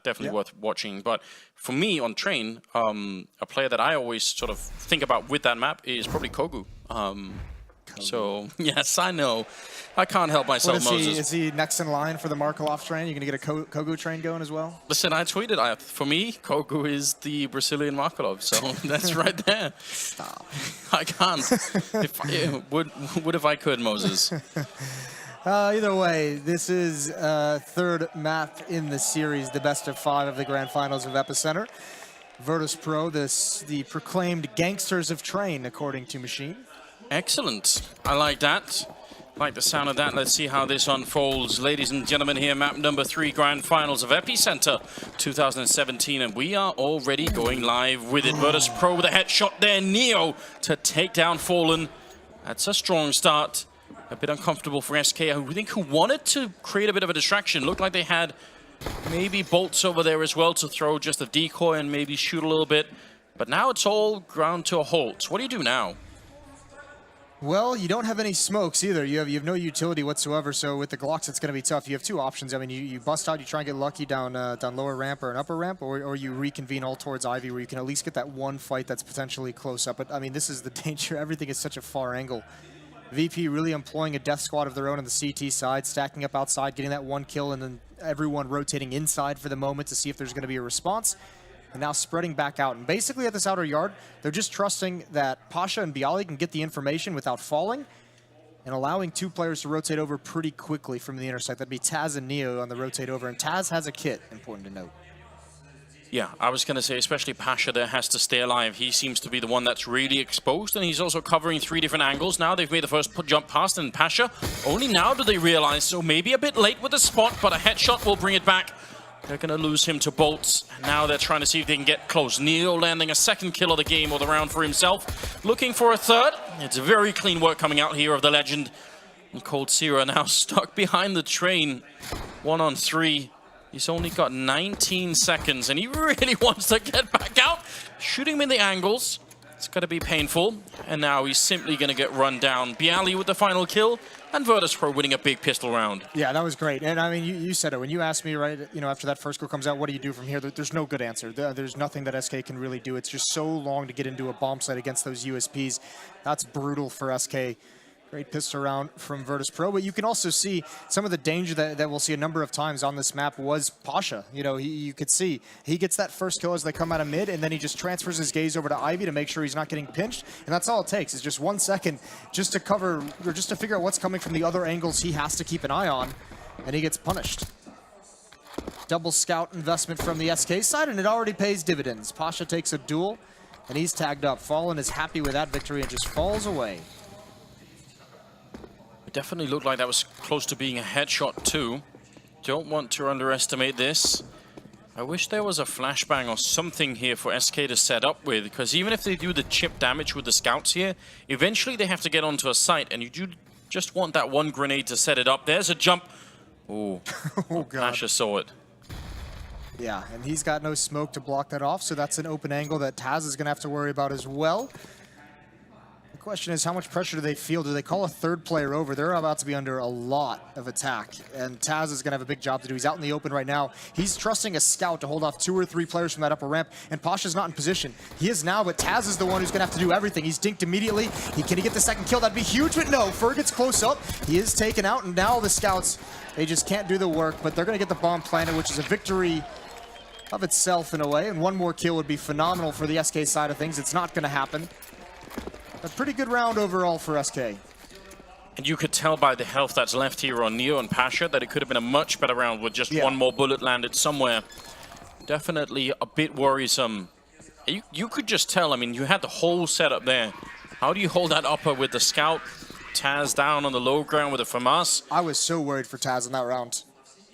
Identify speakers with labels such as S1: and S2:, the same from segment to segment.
S1: Definitely worth watching. But for me on Train, a player that I always sort of think about with that map is probably Kogu. So, yes, I know. I can't help myself, Moses.
S2: Is he next in line for the Markelov train? You going to get a Kogu train going as well?
S1: Listen, I tweeted, for me, Kogu is the Brazilian Markelov, so that's right there.
S2: Stop.
S1: I can't. Would if I could, Moses.
S2: Either way, this is third map in the series, the best of 5 of the grand finals of Epicenter. Virtus Pro, the proclaimed gangsters of Train, according to Machine.
S1: Excellent. I like that. I like the sound of that. Let's see how this unfolds. Ladies and gentlemen, here, map number 3, grand finals of Epicenter 2017, and we are already going live with it. Virtus Pro with a headshot there. Neo to take down Fallen. That's a strong start. A bit uncomfortable for SK, who wanted to create a bit of a distraction. Looked like they had maybe bolts over there as well to throw just a decoy and maybe shoot a little bit. But now it's all ground to a halt. What do you do now?
S2: Well, you don't have any smokes either. You have no utility whatsoever. So with the Glocks, it's going to be tough. You have 2 options. I mean, you bust out, you try and get lucky down lower ramp or an upper ramp, or you reconvene all towards Ivy, where you can at least get that one fight that's potentially close up. But I mean, this is the danger. Everything is such a far angle. VP really employing a death squad of their own on the CT side, stacking up outside, getting that 1 kill, and then everyone rotating inside for the moment to see if there's going to be a response. And now spreading back out. And basically at this outer yard, they're just trusting that Pasha and Bialy can get the information without falling and allowing 2 players to rotate over pretty quickly from the intersect. That'd be Taz and Neo on the rotate over. And Taz has a kit, important to note.
S1: Yeah, I was going to say, especially Pasha there has to stay alive. He seems to be the one that's really exposed, and he's also covering 3 different angles. Now they've made the first jump past, and Pasha, only now do they realize, so maybe a bit late with the spot, but a headshot will bring it back. They're going to lose him to bolts. Now they're trying to see if they can get close. Neo landing a 2nd kill of the game or the round for himself. Looking for a 3rd. It's very clean work coming out here of the legend. And Cold Sierra now stuck behind the train. 1 on 3. He's only got 19 seconds, and he really wants to get back out. Shooting him in the angles. It's going to be painful. And now he's simply going to get run down. Bialy with the final kill, and Virtus Pro winning a big pistol round.
S2: Yeah, that was great. And I mean, you said it. When you asked me, right, after that first goal comes out, what do you do from here? There's no good answer. There's nothing that SK can really do. It's just so long to get into a bomb site against those USPs. That's brutal for SK. Great pistol round from Virtus Pro, but you can also see some of the danger that we'll see a number of times on this map was Pasha. You could see he gets that first kill as they come out of mid, and then he just transfers his gaze over to Ivy to make sure he's not getting pinched, and that's all it takes is just 1 second just to cover, or just to figure out what's coming from the other angles he has to keep an eye on, and he gets punished. Double scout investment from the SK side, and it already pays dividends. Pasha takes a duel, and he's tagged up. Fallen is happy with that victory and just falls away.
S1: It definitely looked like that was close to being a headshot too. Don't want to underestimate this. I wish there was a flashbang or something here for SK to set up with, because even if they do the chip damage with the scouts here, eventually they have to get onto a site, and you do just want that 1 grenade to set it up. There's a jump. Ooh.
S2: Oh, God.
S1: Pasha saw it.
S2: Yeah, and he's got no smoke to block that off, so that's an open angle that Taz is going to have to worry about as well. The question is, how much pressure do they feel? Do they call a 3rd player over? They're about to be under a lot of attack, and Taz is going to have a big job to do. He's out in the open right now. He's trusting a scout to hold off 2 or 3 players from that upper ramp, and Pasha's not in position. He is now, but Taz is the one who's going to have to do everything. He's dinked immediately. Can he get the 2nd kill? That'd be huge, but no. Ferg gets close up. He is taken out, and now the scouts, they just can't do the work, but they're going to get the bomb planted, which is a victory of itself in a way, and 1 more kill would be phenomenal for the SK side of things. It's not going to happen. A pretty good round overall for SK.
S1: And you could tell by the health that's left here on Neo and Pasha that it could have been a much better round with just 1 more bullet landed somewhere. Definitely a bit worrisome. You could just tell, I mean, you had the whole setup there. How do you hold that upper with the scout? Taz down on the low ground with a FAMAS.
S2: I was so worried for Taz in that round.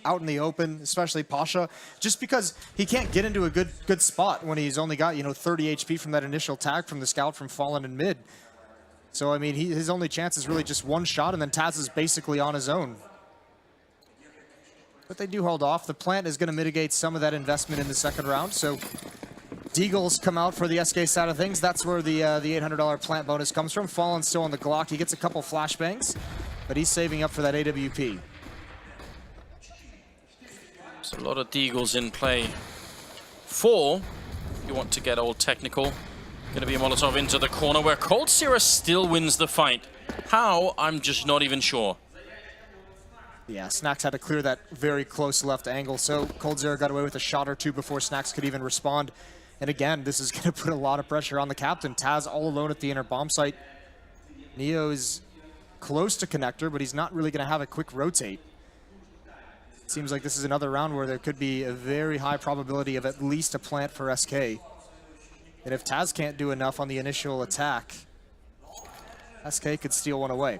S2: Out in the open, especially Pasha, just because he can't get into a good spot when he's only got 30 HP from that initial tag from the scout from Fallen in mid. So I mean, his only chance is really just 1 shot, and then Taz is basically on his own. But they do hold off. The plant is going to mitigate some of that investment in the 2nd round. So Deagles come out for the SK side of things. That's where the $800 plant bonus comes from. Fallen still on the Glock. He gets a couple flashbangs, but he's saving up for that AWP.
S1: There's a lot of deagles in play. 4, if you want to get all technical. Going to be a Molotov into the corner where coldzera still wins the fight. How? I'm just not even sure.
S2: Yeah, Snax had to clear that very close left angle, so coldzera got away with a shot or two before Snax could even respond. And again, this is going to put a lot of pressure on the captain. Taz all alone at the inner bomb site. Neo is close to connector, but he's not really going to have a quick rotate. It seems like this is another round where there could be a very high probability of at least a plant for SK. And if Taz can't do enough on the initial attack, SK could steal one away.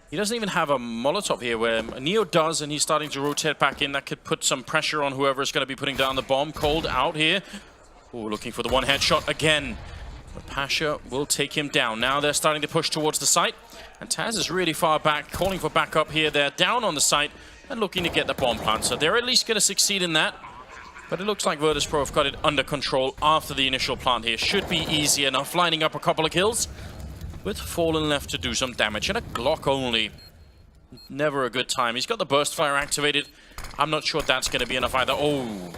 S1: He doesn't even have a Molotov here, where Neo does, and he's starting to rotate back in. That could put some pressure on whoever is going to be putting down the bomb. Cold out here. Oh, looking for the one headshot again. But Pasha will take him down. Now they're starting to push towards the site. And Taz is really far back, calling for backup here. They're down on the site and looking to get the bomb plant. So they're at least going to succeed in that. But it looks like Virtus.pro have got it under control after the initial plant here. Should be easy enough, lining up a couple of kills. With Fallen left to do some damage. And a Glock only. Never a good time. He's got the burst fire activated. I'm not sure that's going to be enough either. Oh.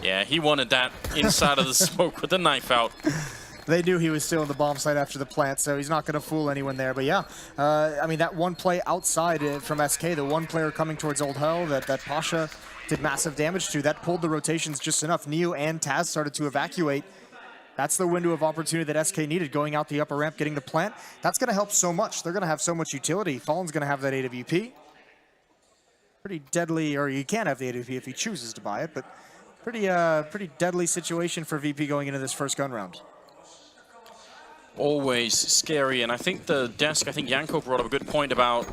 S1: Yeah, he wanted that inside of the smoke with the knife out.
S2: They knew he was still in the bomb site after the plant, so he's not going to fool anyone there. But yeah, I mean, that one play outside from SK, the one player coming towards Old Hell that Pasha did massive damage to, that pulled the rotations just enough. Neo and Taz started to evacuate. That's the window of opportunity that SK needed, going out the upper ramp, getting the plant. That's going to help so much. They're going to have so much utility. Fallen's going to have that AWP. Pretty deadly, or you can have the AWP if he chooses to buy it, but pretty deadly situation for VP going into this first gun round.
S1: Always scary, and I think the desk, I think Yanko brought up a good point about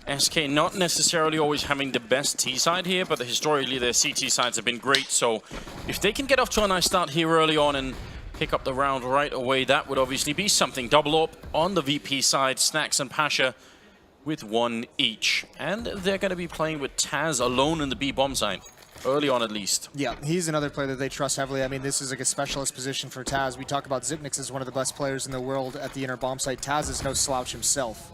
S1: SK not necessarily always having the best T side here, but historically their CT sides have been great. So if they can get off to a nice start here early on and pick up the round right away, that would obviously be something. Double up on the VP side, Snax and Pasha with 1 each. And they're going to be playing with Taz alone in the B bomb side. Early on, at least. Yeah,
S2: he's another player that they trust heavily. I mean, this is like a specialist position for Taz. We talk about Zipnix as one of the best players in the world at the inner bomb site. Taz is no slouch himself.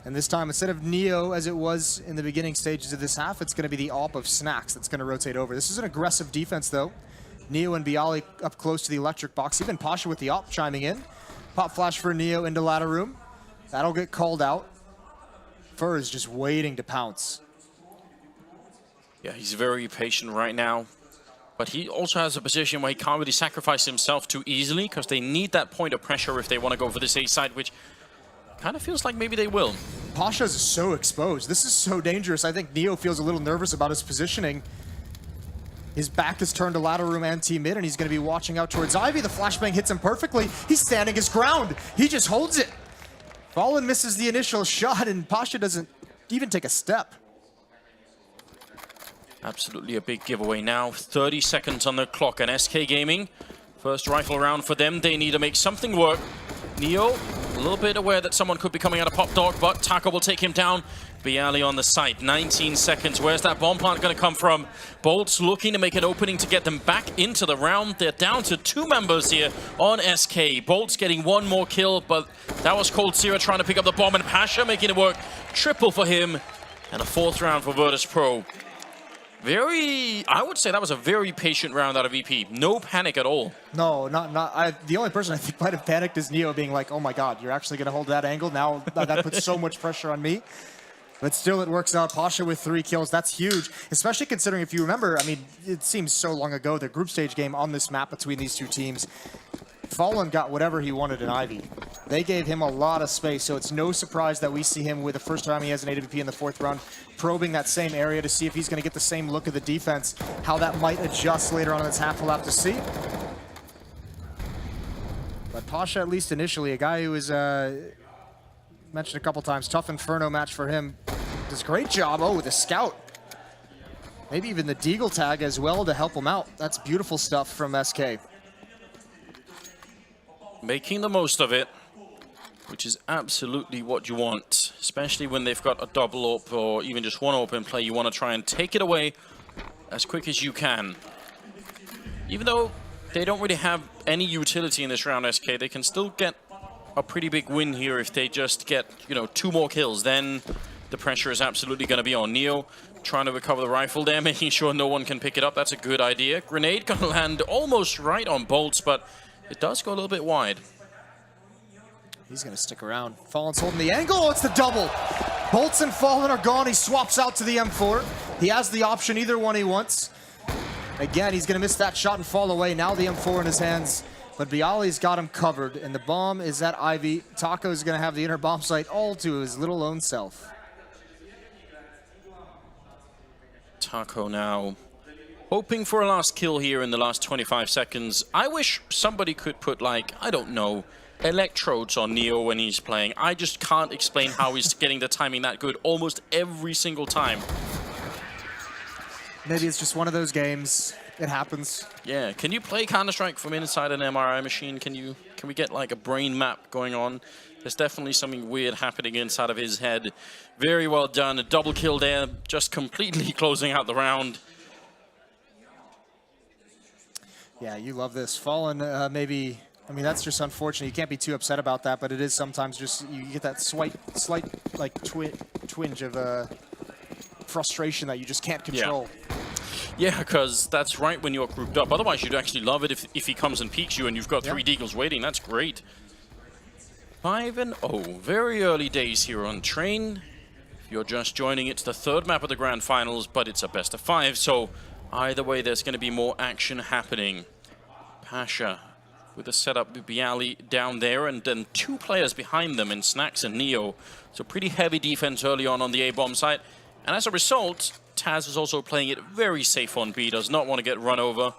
S2: And this time, instead of Neo, as it was in the beginning stages of this half, it's going to be the AWP of Snax that's going to rotate over. This is an aggressive defense, though. Neo and Bialy up close to the electric box. Even Pasha with the AWP chiming in. Pop flash for Neo into ladder room. That'll get called out. Fur is just waiting to pounce.
S1: Yeah, he's very patient right now. But he also has a position where he can't really sacrifice himself too easily, because they need that point of pressure if they want to go for this A side, which kind of feels like maybe they will.
S2: Pasha's so exposed. This is so dangerous. I think Neo feels a little nervous about his positioning. His back is turned to ladder room and T-mid, and he's going to be watching out towards Ivy. The flashbang hits him perfectly. He's standing his ground. He just holds it. Fallen misses the initial shot, and Pasha doesn't even take a step.
S1: Absolutely a big giveaway now. 30 seconds on the clock, and SK Gaming, first rifle round for them. They need to make something work. Neo, a little bit aware that someone could be coming out of Pop Dog, but Taka will take him down. Bialy on the site, 19 seconds. Where's that bomb plant going to come from? Bolts looking to make an opening to get them back into the round. They're down to 2 members here on SK. Bolts getting 1 more kill, but that was coldzera trying to pick up the bomb, and Pasha making it work. Triple for him, and a 4th round for Virtus.pro. I would say that was a very patient round out of EP. No panic at all.
S2: No, the only person I think might have panicked is Neo, being like, oh my god, you're actually going to hold that angle? Now that puts so much pressure on me. But still, it works out. Pasha with 3 kills. That's huge, especially considering, if you remember, I mean, it seems so long ago, the group stage game on this map between these 2 teams. Fallen got whatever he wanted in Ivy. They gave him a lot of space, so it's no surprise that we see him with the first time he has an AWP in the 4th round, probing that same area to see if he's going to get the same look of the defense. How that might adjust later on in this half, we'll have to see. But Pasha, at least initially, a guy who was mentioned a couple times, tough Inferno match for him. Does a great job. Oh, with a scout. Maybe even the Deagle tag as well to help him out. That's beautiful stuff from SK.
S1: Making the most of it, which is absolutely what you want, especially when they've got a double up or even just 1 open play. You want to try and take it away as quick as you can. Even though they don't really have any utility in this round, SK, they can still get a pretty big win here if they just get, 2 more kills. Then the pressure is absolutely going to be on Neo. Trying to recover the rifle there, making sure no one can pick it up. That's a good idea. Grenade going to land almost right on Bolts, but it does go a little bit wide.
S2: He's going to stick around. Fallen's holding the angle. Oh, it's the double. Bolts and Fallen are gone. He swaps out to the M4. He has the option, either one he wants. Again, he's going to miss that shot and fall away. Now the M4 in his hands. But Bialy's got him covered, and the bomb is at Ivy. Taco's going to have the inner bomb site all to his little own self.
S1: Taco now hoping for a last kill here in the last 25 seconds. I wish somebody could put, like, I don't know, electrodes on Neo when he's playing. I just can't explain how he's getting the timing that good almost every single time.
S2: Maybe it's just one of those games. It happens.
S1: Yeah, can you play Counter-Strike from inside an MRI machine? Can we get like a brain map going on? There's definitely something weird happening inside of his head. Very well done. A double kill there, just completely closing out the round.
S2: Yeah, you love this. Fallen, maybe, I mean, that's just unfortunate. You can't be too upset about that, but it is sometimes just, you get that slight like, twinge of frustration that you just can't control.
S1: Yeah, because that's right when you're grouped up. Otherwise, you'd actually love it if he comes and peeks you and you've got 3 deagles waiting. That's great. 5-0. Very early days here on Train. If you're just joining, it's the 3rd map of the Grand Finals, but it's a best of 5, so either way, there's going to be more action happening. Pasha with a setup with Bialy down there, and then 2 players behind them in Snacks and Neo. So pretty heavy defense early on the A-bomb site. And as a result, Taz is also playing it very safe on B, does not want to get run over.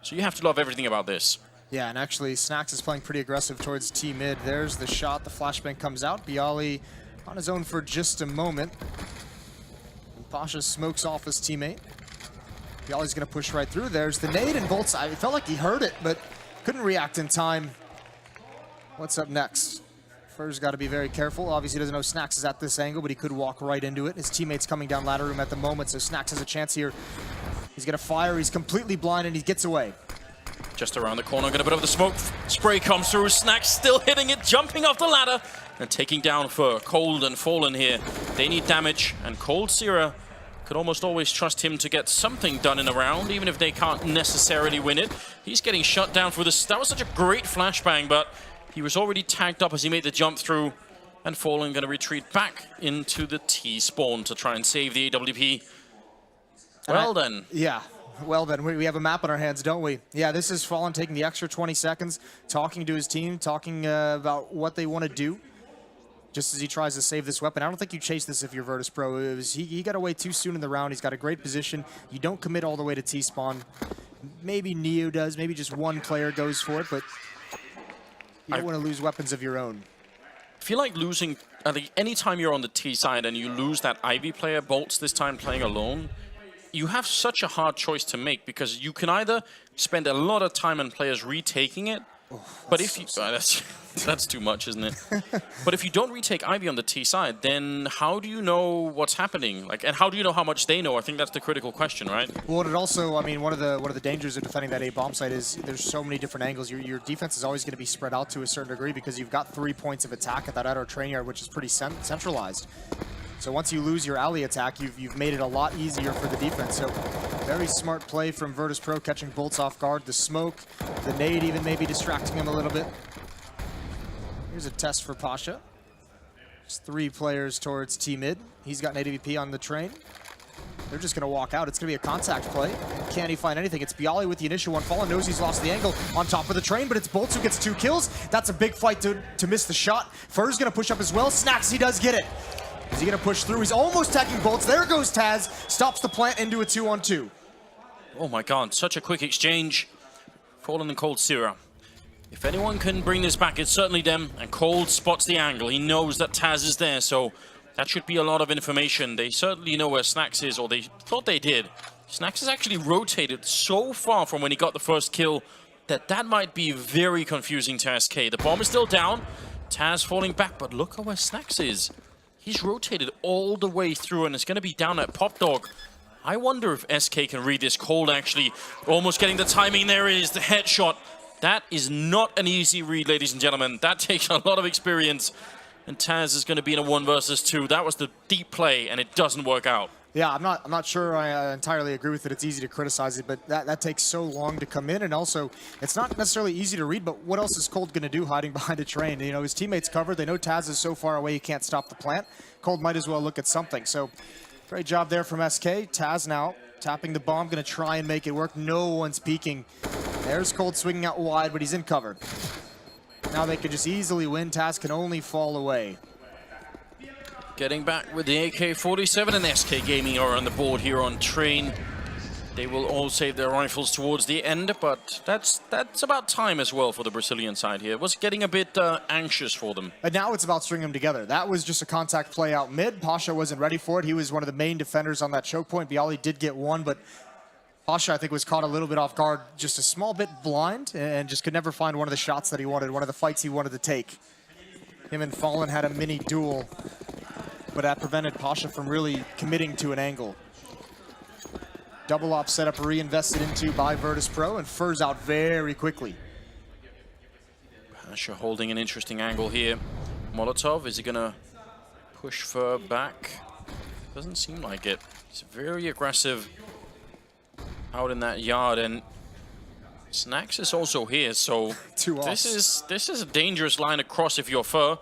S1: So you have to love everything about this.
S2: Yeah, and actually, Snacks is playing pretty aggressive towards T mid. There's the shot, the flashbang comes out. Bialy on his own for just a moment. And Pasha smokes off his teammate. Bialy's gonna push right through. There's the nade, and Bolts, I felt like he heard it, but couldn't react in time. What's up next? Fur's got to be very careful. Obviously, he doesn't know Snacks is at this angle, but he could walk right into it. His teammate's coming down ladder room at the moment, so Snacks has a chance here. He's gonna fire, he's completely blind, and he gets away.
S1: Just around the corner, gonna put up the smoke. Spray comes through, Snacks still hitting it, jumping off the ladder, and taking down Fur. Cold and Fallen here. They need damage, and Cold Sierra could almost always trust him to get something done in a round, even if they can't necessarily win it. He's getting shut down for this. That was such a great flashbang, but he was already tagged up as he made the jump through, and Fallen going to retreat back into the T-spawn to try and save the AWP. Well then.
S2: Yeah, well then, we have a map on our hands, don't we? Yeah, this is Fallen taking the extra 20 seconds, talking to his team, talking about what they want to do, just as he tries to save this weapon. I don't think you chase this if you're Virtus Pro. He got away too soon in the round. He's got a great position. You don't commit all the way to T-spawn. Maybe Neo does, maybe just one player goes for it, but you don't want to lose weapons of your own.
S1: I feel like losing, I think anytime you're on the T side and you lose that Ivy player, Bolts this time playing alone, you have such a hard choice to make, because you can either spend a lot of time on players retaking it, but if you, that's too much, isn't it? But if you don't retake Ivy on the T side, then how do you know what's happening? Like, and how do you know how much they know? I think that's the critical question, right?
S2: Well, it also, I mean, one of the dangers of defending that A bomb site is there's so many different angles. Your defense is always going to be spread out to a certain degree, because you've got 3 points of attack at that outer train yard, which is pretty centralized. So once you lose your alley attack, you've made it a lot easier for the defense. So very smart play from Virtus Pro, catching Bolts off guard. The smoke, the nade even maybe distracting him a little bit. Here's a test for Pasha. Just 3 players towards T mid. He's got an AWP on the train. They're just gonna walk out. It's gonna be a contact play. Can he find anything? It's Bialy with the initial one. Fallen knows he's lost the angle on top of the train, but it's Bolts who gets 2 kills. That's a big fight to miss the shot. Fur's gonna push up as well. Snacks, he does get it. Is he gonna push through? He's almost tagging Bolts. There goes Taz. Stops the plant into a 2-on-2.
S1: Oh my god, such a quick exchange. Fallen and Cold Sierra. If anyone can bring this back, it's certainly them. And Cold spots the angle. He knows that Taz is there, so that should be a lot of information. They certainly know where Snacks is, or they thought they did. Snacks has actually rotated so far from when he got the first kill that might be very confusing to SK. The bomb is still down. Taz falling back, but look at where Snacks is. He's rotated all the way through, and it's going to be down at Pop Dog. I wonder if SK can read this. Cold actually almost getting the timing. There is the headshot. That is not an easy read, ladies and gentlemen. That takes a lot of experience. and Taz is going to be in a 1 versus 2. That was the deep play, and it doesn't work out.
S2: Yeah, I'm not sure I entirely agree with it. It's easy to criticize it, but that takes so long to come in, and also it's not necessarily easy to read, but what else is Cold going to do hiding behind a train? You know, his teammates covered. They know Taz is so far away he can't stop the plant. Cold might as well look at something. So great job there from SK. Taz now tapping the bomb, going to try and make it work. No one's peeking. There's Cold swinging out wide, but he's in cover. Now they could just easily win. Taz can only fall away.
S1: Getting back with the AK-47, and SK Gaming are on the board here on train. They will all save their rifles towards the end, but that's about time as well for the Brazilian side here. It was getting a bit anxious for them.
S2: And now it's about stringing them together. That was just a contact play out mid. Pasha wasn't ready for it. He was one of the main defenders on that choke point. Bialy did get one, but Pasha, I think, was caught a little bit off guard, just a small bit blind, and just could never find one of the shots that he wanted, one of the fights he wanted to take. Him and Fallen had a mini duel, but that prevented Pasha from really committing to an angle. Double op setup reinvested into by Virtus Pro, and Fur's out very quickly.
S1: Pasha holding an interesting angle here. Molotov, is he gonna push Fur back? Doesn't seem like it. He's very aggressive out in that yard, and Snacks is also here, so this is a dangerous line across if you're Fur.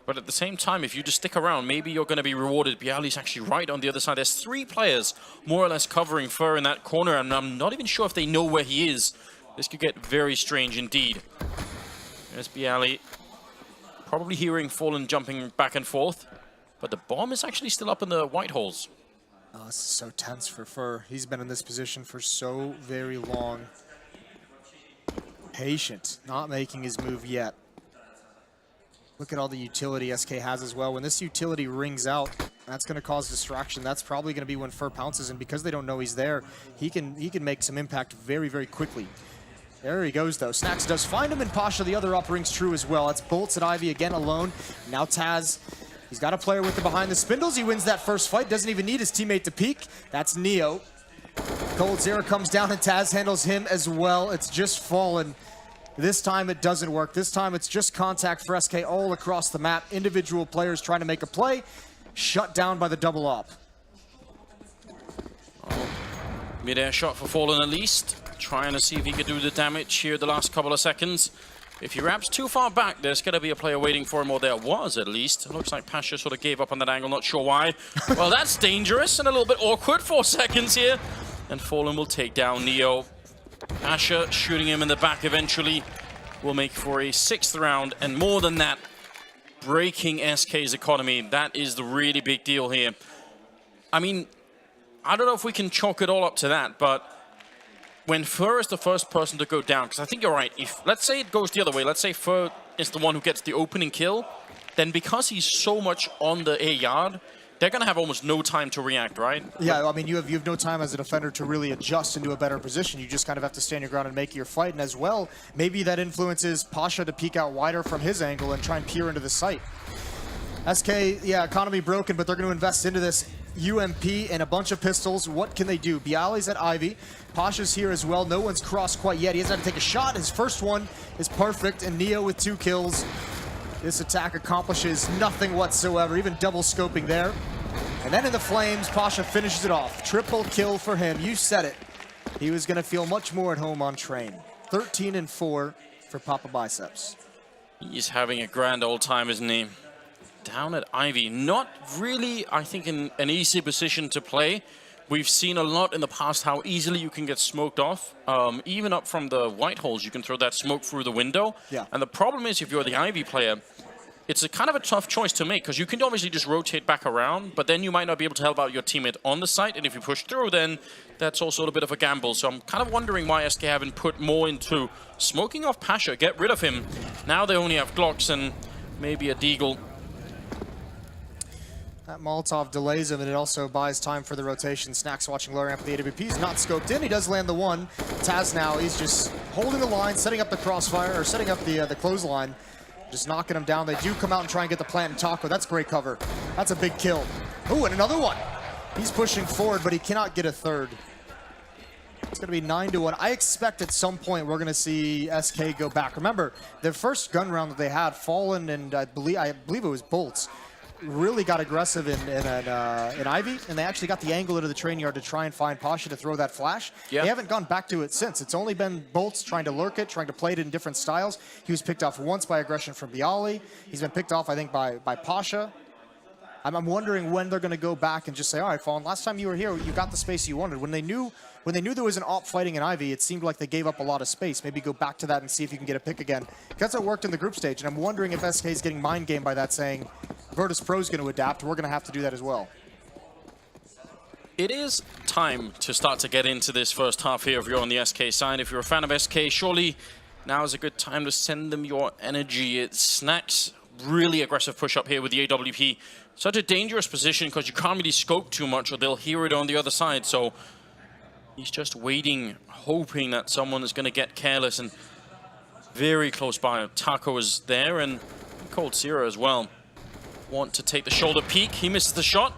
S1: But at the same time, if you just stick around, maybe you're going to be rewarded. Bialy's actually right on the other side. There's 3 players more or less covering Fur in that corner, and I'm not even sure if they know where he is. This could get very strange indeed. There's Bialy, probably hearing Fallen jumping back and forth, but the bomb is actually still up in the white holes.
S2: Oh, this is so tense for Fur. He's been in this position for so very long. Patient, not making his move yet. Look at all the utility SK has as well. When this utility rings out, that's going to cause distraction. That's probably going to be when Fur pounces, and because they don't know he's there, he can make some impact very, very quickly. There he goes, though. Snacks does find him, and Pasha, the other up, rings true as well. That's Bolts and Ivy again alone. Now Taz, he's got a player with the behind the spindles. He wins that first fight, doesn't even need his teammate to peek. That's Neo. Cold Zero comes down, and Taz handles him as well. It's just Fallen. This time it doesn't work. This time it's just contact for SK all across the map. Individual players trying to make a play, shut down by the double op.
S1: Mid-air shot for Fallen at least. Trying to see if he could do the damage here the last couple of seconds. If he wraps too far back, there's going to be a player waiting for him, or there was at least. It looks like Pasha sort of gave up on that angle, not sure why. Well, that's dangerous and a little bit awkward. 4 seconds here. And Fallen will take down Neo. Pasha shooting him in the back eventually will make for a 6th round, and more than that, breaking SK's economy. That is the really big deal here. I mean, I don't know if we can chalk it all up to that, but when Fur is the first person to go down, because I think you're right, if let's say it goes the other way, let's say Fur is the one who gets the opening kill, then because he's so much on the A yard, they're going to have almost no time to react, right?
S2: Yeah, I mean, you have no time as a defender to really adjust into a better position. You just kind of have to stand your ground and make your fight. And as well, maybe that influences Pasha to peek out wider from his angle and try and peer into the site. SK, yeah, economy broken, but they're going to invest into this UMP and a bunch of pistols. What can they do? Bialy's at Ivy. Pasha's here as well. No one's crossed quite yet. He hasn't had to take a shot. His first one is perfect, and Neo with 2 kills. This attack accomplishes nothing whatsoever, even double scoping there. And then in the flames, Pasha finishes it off. Triple kill for him. You said it. He was going to feel much more at home on train. 13-4 for Papa Biceps.
S1: He's having a grand old time, isn't he? Down at Ivy. Not really, I think, in an easy position to play. We've seen a lot in the past how easily you can get smoked off. Even up from the white holes, you can throw that smoke through the window.
S2: Yeah.
S1: And the problem is, if you're the Ivy player, it's a kind of a tough choice to make, because you can obviously just rotate back around, but then you might not be able to help out your teammate on the site, and if you push through, then that's also a bit of a gamble. So I'm kind of wondering why SK haven't put more into smoking off Pasha, get rid of him. Now they only have Glocks and maybe a Deagle.
S2: That Molotov delays him, and it also buys time for the rotation. Snacks watching lower ramp with the AWP. He's not scoped in. He does land the one. Taz now, he's just holding the line, setting up the crossfire, or setting up the clothesline. Just knocking him down. They do come out and try and get the plant and Taco. That's great cover. That's a big kill. Ooh, and another one. He's pushing forward, but he cannot get a third. It's going to be 9-1. I expect at some point we're going to see SK go back. Remember, the first gun round that they had, Fallen and I believe it was Bolts, really got aggressive in Ivy, and they actually got the angle into the train yard to try and find Pasha to throw that flash.
S1: Yeah.
S2: They haven't gone back to it since. It's only been Bolts trying to lurk it, trying to play it in different styles. He was picked off once by aggression from Bialy. He's been picked off, I think, by Pasha. I'm wondering when they're going to go back and just say, all right, Fallen, last time you were here, you got the space you wanted. When they knew there was an op fighting in Ivy, it seemed like they gave up a lot of space. Maybe go back to that and see if you can get a pick again. Because it worked in the group stage, and I'm wondering if SK is getting mind gamed by that, saying Virtus Pro is going to adapt. We're going to have to do that as well.
S1: It is time to start to get into this first half here if you're on the SK side. If you're a fan of SK, surely now is a good time to send them your energy. It Snacks really aggressive push up here with the AWP. Such a dangerous position because you can't really scope too much or they'll hear it on the other side. So he's just waiting, hoping that someone is going to get careless, and very close by. Taco is there and Cold Zero as well. Want to take the shoulder peek. He misses the shot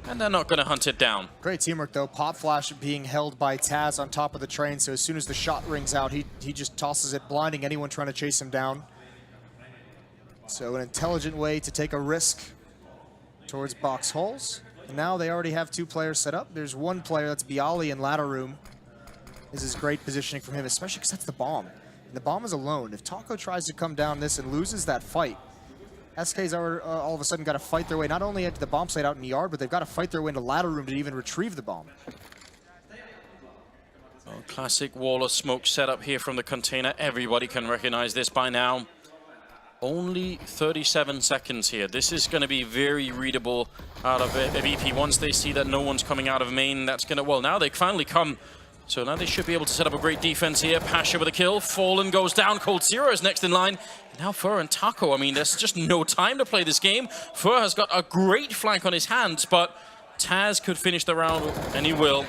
S1: and they're not going to hunt it down.
S2: Great teamwork though. Pop Flash being held by Taz on top of the train. So as soon as the shot rings out, he just tosses it, blinding anyone trying to chase him down. So an intelligent way to take a risk towards box holes. And now they already have 2 players set up. There's 1 player, that's Bialy in ladder room. This is great positioning from him, especially because that's the bomb. And the bomb is alone. If Taco tries to come down this and loses that fight, SK's all of a sudden got to fight their way not only into the bomb site out in the yard, but they've got to fight their way into ladder room to even retrieve the bomb.
S1: Well, classic wall of smoke setup here from the container. Everybody can recognize this by now. Only 37 seconds here. This is going to be very readable out of VP. Once they see that no one's coming out of main, that's going to... Well, now they finally come. So now they should be able to set up a great defense here. Pasha with a kill. Fallen goes down. Cold Zero is next in line. Now Fur and Taco. I mean, there's just no time to play this game. Fur has got a great flank on his hands, but Taz could finish the round, and he will.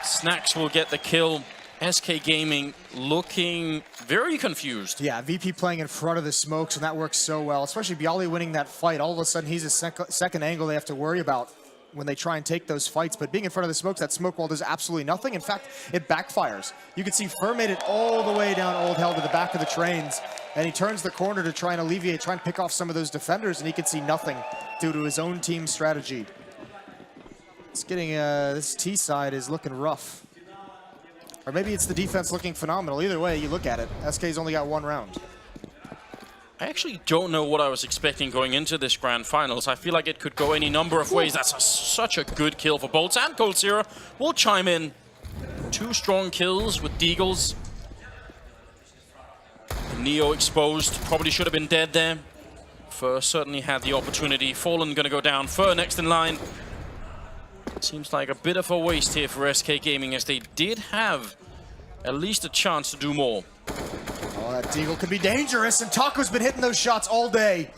S1: Snacks will get the kill. SK Gaming looking very confused.
S2: Yeah, VP playing in front of the smokes, and that works so well. Especially Bialy winning that fight. All of a sudden, he's a second angle they have to worry about when they try and take those fights. But being in front of the smokes, that smoke wall does absolutely nothing. In fact, it backfires. You can see Fur made it all the way down Old Hell to the back of the trains, and he turns the corner to try and alleviate, try and pick off some of those defenders, and he can see nothing due to his own team strategy. It's getting, this T side is looking rough. Or maybe it's the defense looking phenomenal. Either way you look at it, SK's only got 1 round.
S1: I actually don't know what I was expecting going into this grand finals. I feel like it could go any number of ways. That's such a good kill for Bolts, and Cold Zero will chime in. 2 strong kills with Deagles. Neo exposed, probably should have been dead there. Fur certainly had the opportunity. Fallen gonna go down. Fur next in line. Seems like a bit of a waste here for SK Gaming, as they did have at least a chance to do more.
S2: Oh, that Deagle could be dangerous, and Taco's been hitting those shots all day.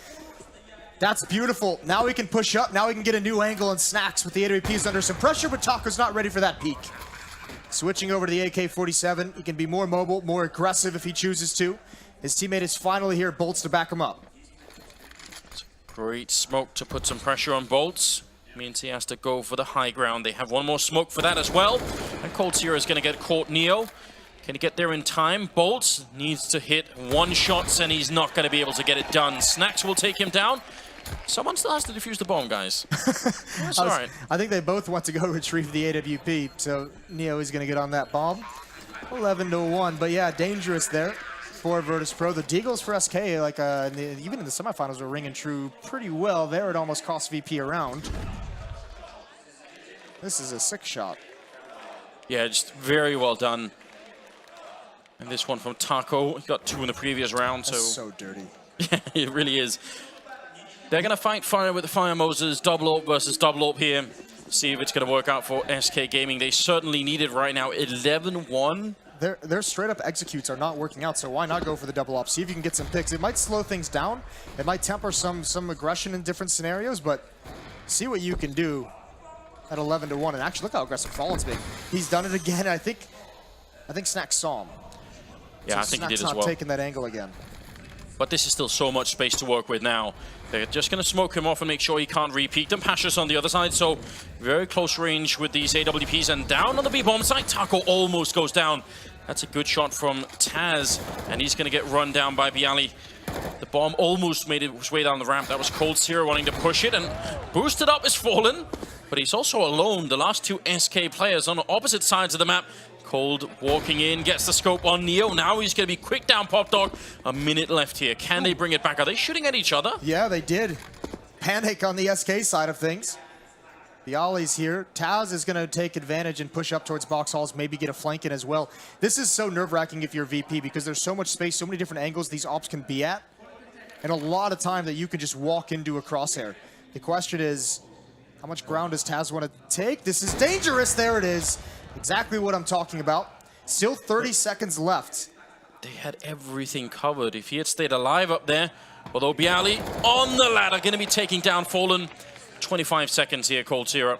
S2: That's beautiful. Now we can push up. Now we can get a new angle, and Snacks with the AWPs under some pressure, but Taco's not ready for that peak. Switching over to the AK-47, he can be more mobile, more aggressive if he chooses to. His teammate is finally here, Bolts to back him up.
S1: Great smoke to put some pressure on Bolts. Means he has to go for the high ground. They have 1 more smoke for that as well. And Cold Zero is going to get caught. Neo, can he get there in time? Bolts needs to hit 1 shot, and he's not going to be able to get it done. Snacks will take him down. Someone still has to defuse the bomb, guys. That's all right.
S2: I think they both want to go retrieve the AWP, so Neo is going to get on that bomb. 11-1, but yeah, dangerous there for Virtus Pro. The Deagles for SK, like even in the semifinals, were ringing true pretty well. There, it almost cost VP a round. This is a 6 shot.
S1: Yeah, just very well done. And this one from Taco. He got 2 in the previous round.
S2: That's so dirty.
S1: Yeah, it really is. They're going to fight fire with the Fire Moses. Double AWP versus double AWP here. See if it's going to work out for SK Gaming. They certainly need it right now. 11-1.
S2: Their straight-up executes are not working out, so why not go for the double op? See if you can get some picks. It might slow things down. It might temper some aggression in different scenarios, but see what you can do at 11-1. And actually, look how aggressive Fallen's being. He's done it again. I think Snacks saw him.
S1: Yeah,
S2: so
S1: I think he did as
S2: Snacks
S1: well.
S2: not taking that angle again.
S1: But this is still so much space to work with now. They're just going to smoke him off and make sure he can't repeat them. Pasha's on the other side, so very close range with these AWPs. And down on the B-bomb side, Taco almost goes down. That's a good shot from Taz, and he's going to get run down by Bialy. The bomb almost made its way down the ramp. That was Cold Zero wanting to push it, and boosted up is Fallen. But he's also alone. The last two SK players on the opposite sides of the map. Cold walking in, gets the scope on Neo. Now he's going to be quick down Pop Dog. A minute left here. Can they bring it back? Are they shooting at each other?
S2: Yeah, they did. Panic on the SK side of things. The Ollie's here. Taz is going to take advantage and push up towards box halls, maybe get a flank in as well. This is so nerve-wracking if you're VP because there's so much space, so many different angles these ops can be at, and a lot of time that you can just walk into a crosshair. The question is, how much ground does Taz want to take? This is dangerous. There it is. Exactly what I'm talking about. Still 30 seconds left.
S1: They had everything covered. If he had stayed alive up there, although Bialy on the ladder, going to be taking down Fallen. 25 seconds here, Cold Zero.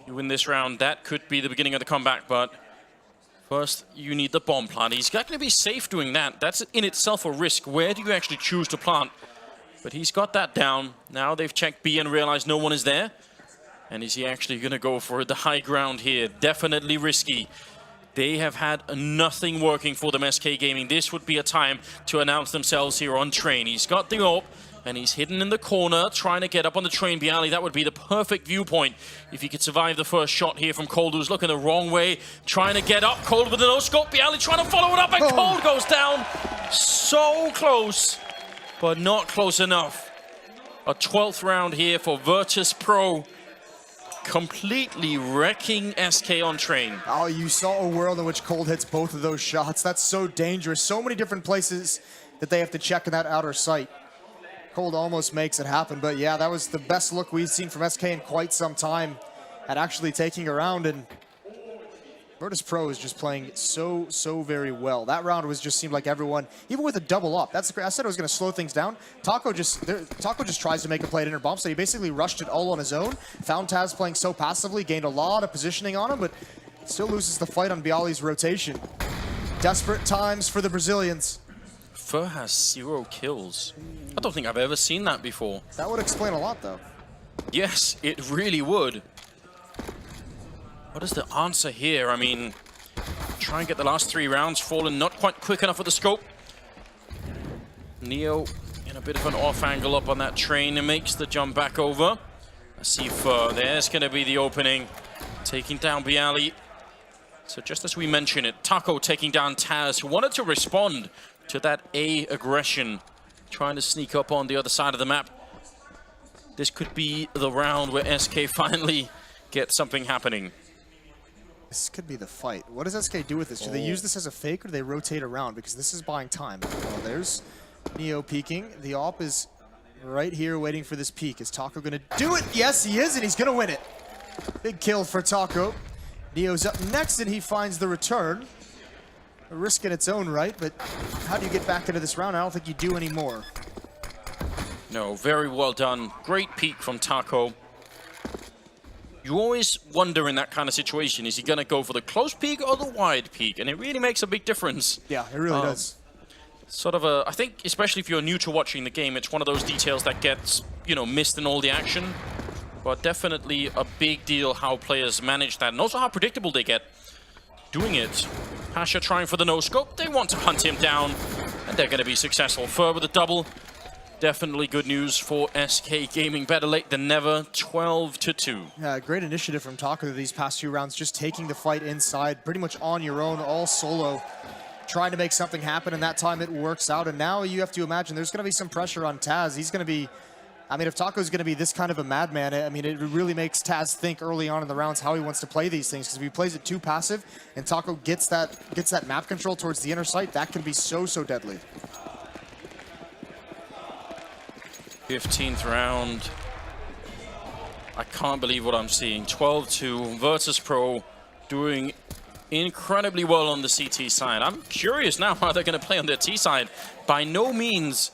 S1: You win this round, that could be the beginning of the comeback, but first you need the bomb plant. He's not going to be safe doing that. That's in itself a risk. Where do you actually choose to plant? But he's got that down. Now they've checked B and realized no one is there. And is he actually going to go for the high ground here? Definitely risky. They have had nothing working for them, SK Gaming. This would be a time to announce themselves here on train. He's got the AWP, and he's hidden in the corner, trying to get up on the train. Bialy, that would be the perfect viewpoint if he could survive the first shot here from Cold, who's looking the wrong way, trying to get up. Cold with the no-scope. Bialy trying to follow it up, and Cold goes down. So close, but not close enough. A 12th round here for Virtus Pro. Completely wrecking SK on train.
S2: Oh, you saw a world in which Cold hits both of those shots. That's so dangerous. So many different places that they have to check in that outer sight. Cold almost makes it happen, but yeah, that was the best look we've seen from SK in quite some time at actually taking a round, and Virtus Pro is just playing so very well. That round was just seemed like everyone, even with a double up, that's great. I said it was going to slow things down. Taco just tries to make a play at inner bomb, so he basically rushed it all on his own. Found Taz playing so passively, gained a lot of positioning on him, but still loses the fight on Bialy's rotation. Desperate times for the Brazilians.
S1: Fur has 0 kills. I don't think I've ever seen that before.
S2: That would explain a lot, though.
S1: Yes, it really would. What is the answer here? I mean, try and get the last 3 rounds. Fallen not quite quick enough with the scope. Neo in a bit of an off angle up on that train and makes the jump back over. I see Fur. There's going to be the opening. Taking down Bialy. So just as we mentioned it, Taco taking down Taz, who wanted to respond to that A aggression, trying to sneak up on the other side of the map. This could be the round where SK finally get something happening.
S2: This could be the fight. What does SK do with this? Do they use this as a fake or do they rotate around? Because this is buying time. Well, there's Neo peeking. The AWP is right here waiting for this peek. Is Taco going to do it? Yes, he is, and he's going to win it. Big kill for Taco. Neo's up next, and he finds the return. A risk in its own right, but how do you get back into this round? I don't think you do anymore.
S1: No, very well done. Great peek from Taco. You always wonder in that kind of situation, is he going to go for the close peek or the wide peek? And it really makes a big difference.
S2: Yeah, it really does.
S1: Sort of a, I think, especially if you're new to watching the game, it's one of those details that gets, you know, missed in all the action. But definitely a big deal how players manage that, and also how predictable they get doing it. Pasha trying for the no-scope. They want to hunt him down, and they're going to be successful. Fur with a double. Definitely good news for SK Gaming. Better late than never. 12-2.
S2: Yeah, great initiative from Taco these past 2 rounds, just taking the fight inside, pretty much on your own, all solo, trying to make something happen, and that time it works out. And now you have to imagine there's going to be some pressure on Taz. He's going to be, I mean, if Taco's going to be this kind of a madman, I mean, it really makes Taz think early on in the rounds how he wants to play these things, because if he plays it too passive and Taco gets that map control towards the inner sight, that can be so deadly.
S1: 15th round. I can't believe what I'm seeing. 12-2. Virtus Pro doing incredibly well on the CT side. I'm curious now how they're going to play on their T side. By no means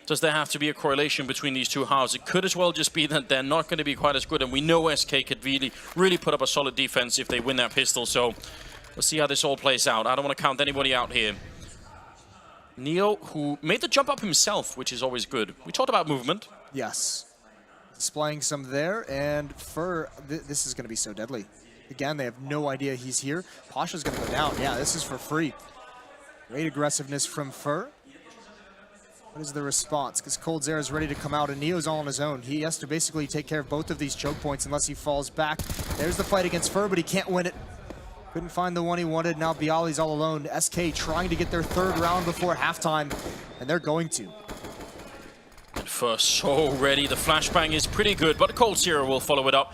S1: does there have to be a correlation between these two halves. It could as well just be that they're not going to be quite as good, and we know SK could really put up a solid defense if they win that pistol. So we'll see how this all plays out. I don't want to count anybody out here. Neo, who made the jump up himself, which is always good. We talked about movement.
S2: Yes. Displaying some there, and Fur, this is going to be so deadly. Again, they have no idea he's here. Pasha's going to go down. Yeah, this is for free. Great aggressiveness from Fur. What is the response? Because Coldzera is ready to come out, and Neo's all on his own. He has to basically take care of both of these choke points unless he falls back. There's the fight against Fur, but he can't win it. Couldn't find the one he wanted. Now Bialy's all alone. SK trying to get their third round before halftime, and they're going to.
S1: And Fur so ready. The flashbang is pretty good, but Coldzera will follow it up.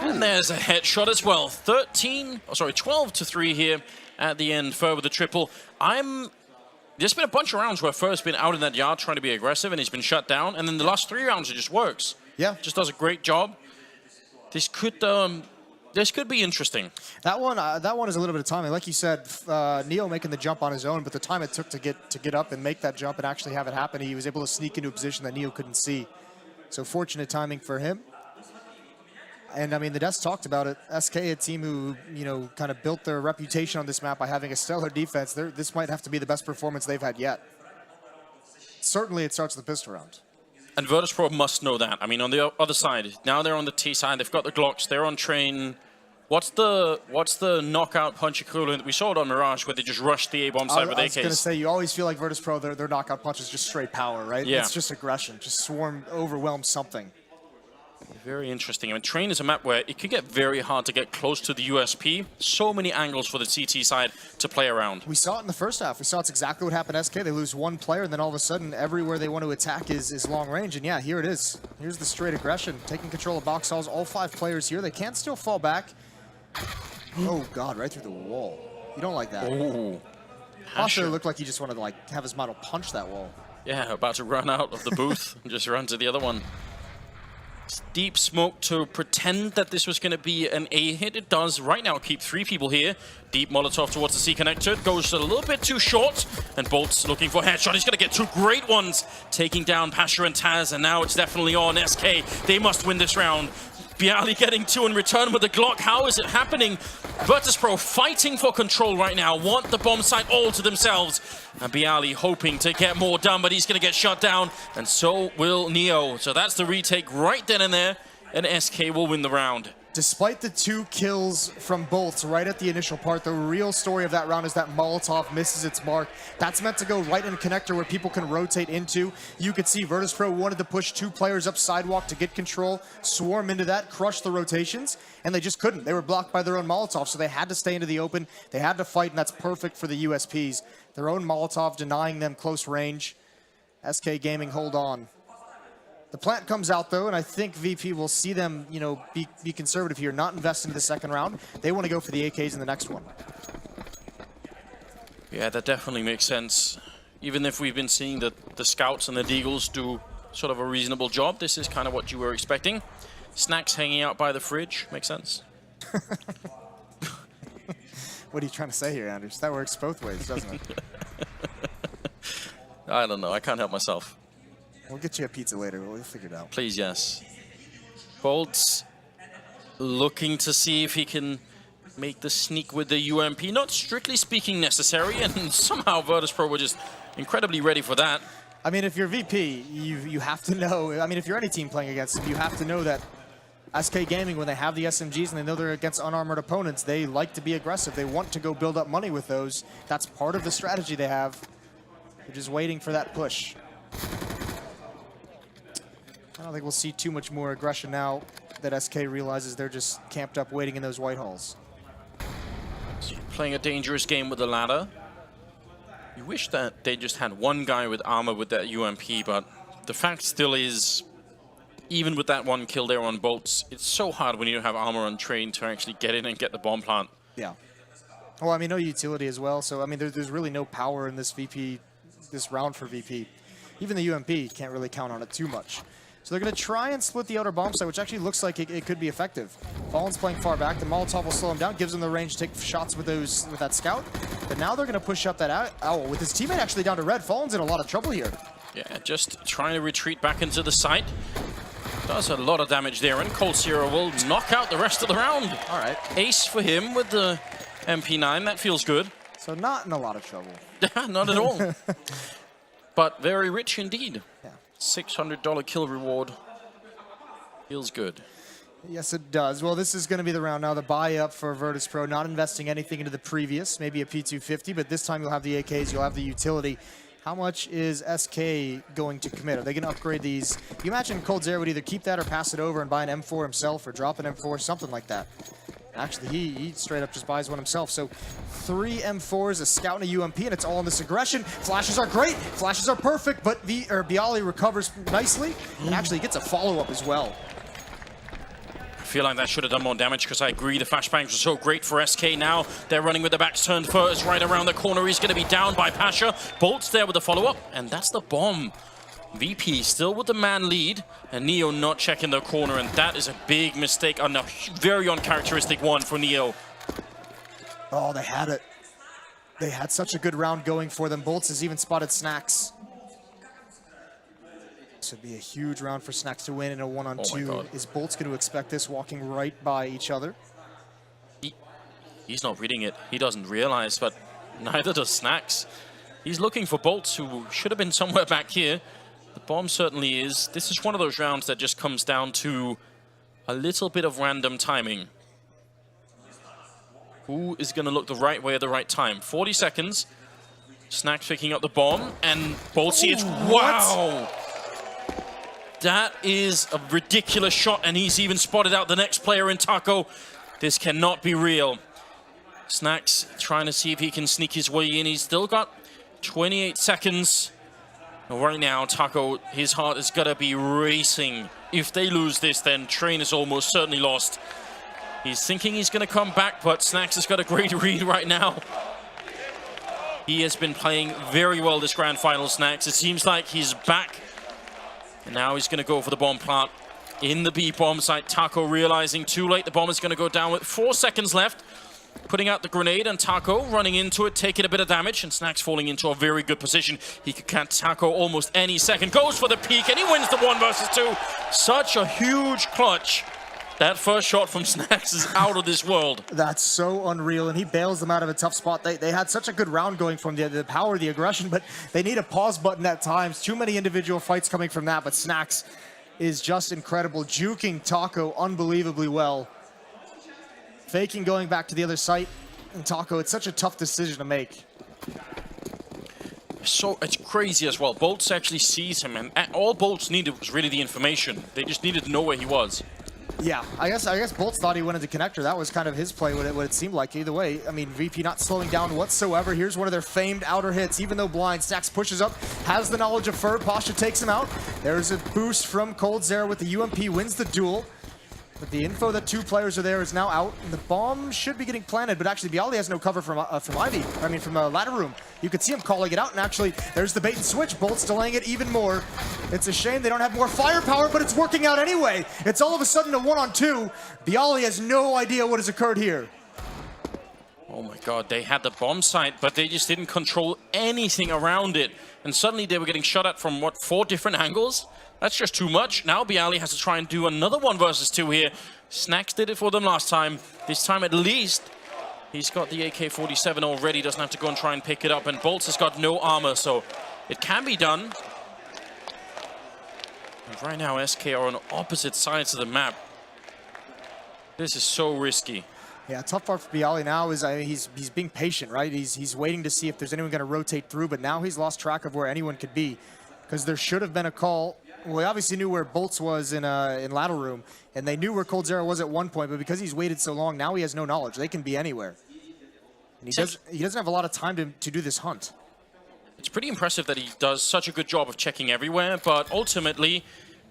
S1: And there's a headshot as well. 12 to 3 here at the end. Fur with the triple. There's been a bunch of rounds where Fur's been out in that yard trying to be aggressive and he's been shut down. And then the last 3 rounds, it just works.
S2: Yeah.
S1: Just does a great job. This could be interesting.
S2: That one is a little bit of timing. Like you said, Neo making the jump on his own, but the time it took to get up and make that jump and actually have it happen, he was able to sneak into a position that Neo couldn't see. So fortunate timing for him. And I mean, the devs talked about it. SK, a team who, you know, kind of built their reputation on this map by having a stellar defense. This might have to be the best performance they've had yet. Certainly, it starts the pistol round.
S1: And Virtus.pro must know that. I mean, on the other side, now they're on the T side. They've got the Glocks. They're on train. What's the knockout punch equivalent? We saw it on Mirage where they just rushed the A-bomb side with AKs. I was going
S2: to say, you always feel like Virtus.pro, their knockout punch is just straight power, right?
S1: Yeah.
S2: It's just aggression. Just swarm, overwhelm something.
S1: Very interesting. I mean, Train is a map where it could get very hard to get close to the USP. So many angles for the CT side to play around.
S2: We saw it in the first half. We saw it's exactly what happened to SK. They lose one player, and then all of a sudden, everywhere they want to attack is long range. And yeah, here it is. Here's the straight aggression. Taking control of box halls. All 5 players here. They can still fall back. Oh, God, right through the wall. You don't like that.
S1: Oh.
S2: Pasha looked like he just wanted to have his model punch that wall.
S1: Yeah, about to run out of the booth and just run to the other one. Deep smoke to pretend that this was going to be an A hit. It does right now keep 3 people here. Deep Molotov towards the C connector. Goes a little bit too short. And Bolt's looking for a headshot. He's going to get 2 great ones. Taking down Pasha and Taz. And now it's definitely on SK. They must win this round. Bialy getting 2 in return with the Glock. How is it happening? Virtus.pro fighting for control right now. Want the bomb site all to themselves. And Bialy hoping to get more done, but he's going to get shut down. And so will Neo. So that's the retake right then and there. And SK will win the round.
S2: Despite the 2 kills from Bolts right at the initial part, the real story of that round is that Molotov misses its mark. That's meant to go right in connector where people can rotate into. You could see Virtus.pro wanted to push 2 players up sidewalk to get control, swarm into that, crush the rotations, and they just couldn't. They were blocked by their own Molotov, so they had to stay into the open. They had to fight, and that's perfect for the USPs. Their own Molotov denying them close range. SK Gaming hold on. The plant comes out, though, and I think VP will see them, you know, be conservative here, not invest into the second round. They want to go for the AKs in the next one.
S1: Yeah, that definitely makes sense. Even if we've been seeing the Scouts and the Deagles do sort of a reasonable job, this is kind of what you were expecting. Snacks hanging out by the fridge, makes sense.
S2: What are you trying to say here, Anders? That works both ways, doesn't it?
S1: I don't know, I can't help myself.
S2: We'll get you a pizza later. We'll figure it out.
S1: Please, yes. Bolt's looking to see if he can make the sneak with the UMP. Not strictly speaking necessary, and somehow Virtus.pro were just incredibly ready for that.
S2: I mean, if you're VP, you have to know. I mean, if you're any team playing against them, you have to know that SK Gaming, when they have the SMGs and they know they're against unarmored opponents, they like to be aggressive. They want to go build up money with those. That's part of the strategy they have. They're just waiting for that push. I don't think we'll see too much more aggression now that SK realizes they're just camped up waiting in those white halls.
S1: So playing a dangerous game with the ladder. You wish that they just had one guy with armor with that UMP, but the fact still is, even with that 1 kill there on Bolts, it's so hard when you don't have armor on train to actually get in and get the bomb plant.
S2: Yeah. Well, I mean, no utility as well, so I mean, there's really no power in this round for VP. Even the UMP can't really count on it too much. So they're going to try and split the outer bomb site, which actually looks like it could be effective. Fallen's playing far back. The Molotov will slow him down, gives him the range to take shots with that Scout. But now they're going to push up that Owl. With his teammate actually down to red, Fallen's in a lot of trouble here.
S1: Yeah, just trying to retreat back into the site. Does a lot of damage there, and Coldzera will knock out the rest of the round.
S2: All right.
S1: Ace for him with the MP9. That feels good.
S2: So not in a lot of trouble.
S1: Not at all. But very rich indeed.
S2: Yeah.
S1: $600 kill reward. Feels good.
S2: Yes, it does. Well, this is going to be the round now. The buy up for Virtus Pro, not investing anything into the previous, maybe a P250, but this time you'll have the AKs, you'll have the utility. How much is SK going to commit? Are they going to upgrade these? You imagine coldzera would either keep that or pass it over and buy an M4 himself or drop an M4, something like that. Actually, he straight up just buys one himself. So 3 M4s, a scout and a UMP, and it's all in this aggression. Flashes are great. Flashes are perfect, but Bialy recovers nicely and actually gets a follow-up as well.
S1: I feel like that should have done more damage because I agree the flashbangs were so great for SK. Now they're running with the backs turned first right around the corner. He's going to be down by Pasha. Bolt's there with the follow-up, and that's the bomb. VP still with the man lead, and Neo not checking the corner, and that is a big mistake and a very uncharacteristic one for Neo.
S2: Oh, they had it. They had such a good round going for them. Bolts has even spotted Snacks. This would be a huge round for Snacks to win in a 1-on-2. Is Bolts going to expect this walking right by each other?
S1: He's not reading it. He doesn't realize, but neither does Snacks. He's looking for Bolts, who should have been somewhere back here. The bomb certainly is. This is one of those rounds that just comes down to a little bit of random timing. Who is going to look the right way at the right time? 40 seconds. Snacks picking up the bomb, and Bolts sees it. Wow! That is a ridiculous shot, and he's even spotted out the next player in Taco. This cannot be real. Snacks trying to see if he can sneak his way in. He's still got 28 seconds. And right now, Taco, his heart is going to be racing. If they lose this, then Train is almost certainly lost. He's thinking he's going to come back, but Snacks has got a great read right now. He has been playing very well this grand final, Snacks. It seems like he's back. And now he's going to go for the bomb plant in the B bomb site. Taco realizing too late the bomb is going to go down with 4 seconds left. Putting out the grenade, and Taco running into it, taking a bit of damage, and Snacks falling into a very good position. He could catch Taco almost any second. Goes for the peek, and he wins the 1 versus 2. Such a huge clutch. That first shot from Snacks is out of this world.
S2: That's so unreal, and he bails them out of a tough spot. They had such a good round going from the power, the aggression, but they need a pause button at times. Too many individual fights coming from that, but Snacks is just incredible. Juking Taco unbelievably well. Faking going back to the other site, and Taco, it's such a tough decision to make.
S1: So it's crazy as well. Bolts actually sees him, and all Bolts needed was really the information. They just needed to know where he was.
S2: Yeah, I guess Bolts thought he wanted the connector. That was kind of his play, what it seemed like. Either way, I mean, VP not slowing down whatsoever. Here's one of their famed outer hits. Even though blind, Snacks pushes up, has the knowledge of Ferb. Pasha takes him out. There's a boost from coldzera with the UMP, wins the duel. But the info that 2 players are there is now out, and the bomb should be getting planted, but actually Bialy has no cover from Ivy, from ladder room. You could see him calling it out, and actually there's the bait and switch. Bolt's delaying it even more. It's a shame they don't have more firepower, but it's working out anyway. It's all of a sudden a 1-on-2. Bialy has no idea what has occurred here.
S1: Oh my god, they had the bomb site, but they just didn't control anything around it. And suddenly they were getting shot at from, what, 4 different angles? That's just too much. Now Bialy has to try and do another 1 versus 2 here. Snacks did it for them last time. This time at least, he's got the AK-47 already. Doesn't have to go and try and pick it up. And Bolts has got no armor, so it can be done. And right now, SK are on opposite sides of the map. This is so risky.
S2: Yeah, tough part for Bialy now is he's being patient, right? He's waiting to see if there's anyone going to rotate through, but now he's lost track of where anyone could be. Because there should have been a call. Well, they obviously knew where Bolts was in ladder room, and they knew where coldzera was at one point, but because he's waited so long, now he has no knowledge. They can be anywhere. And he doesn't have a lot of time to do this hunt.
S1: It's pretty impressive that he does such a good job of checking everywhere, but ultimately,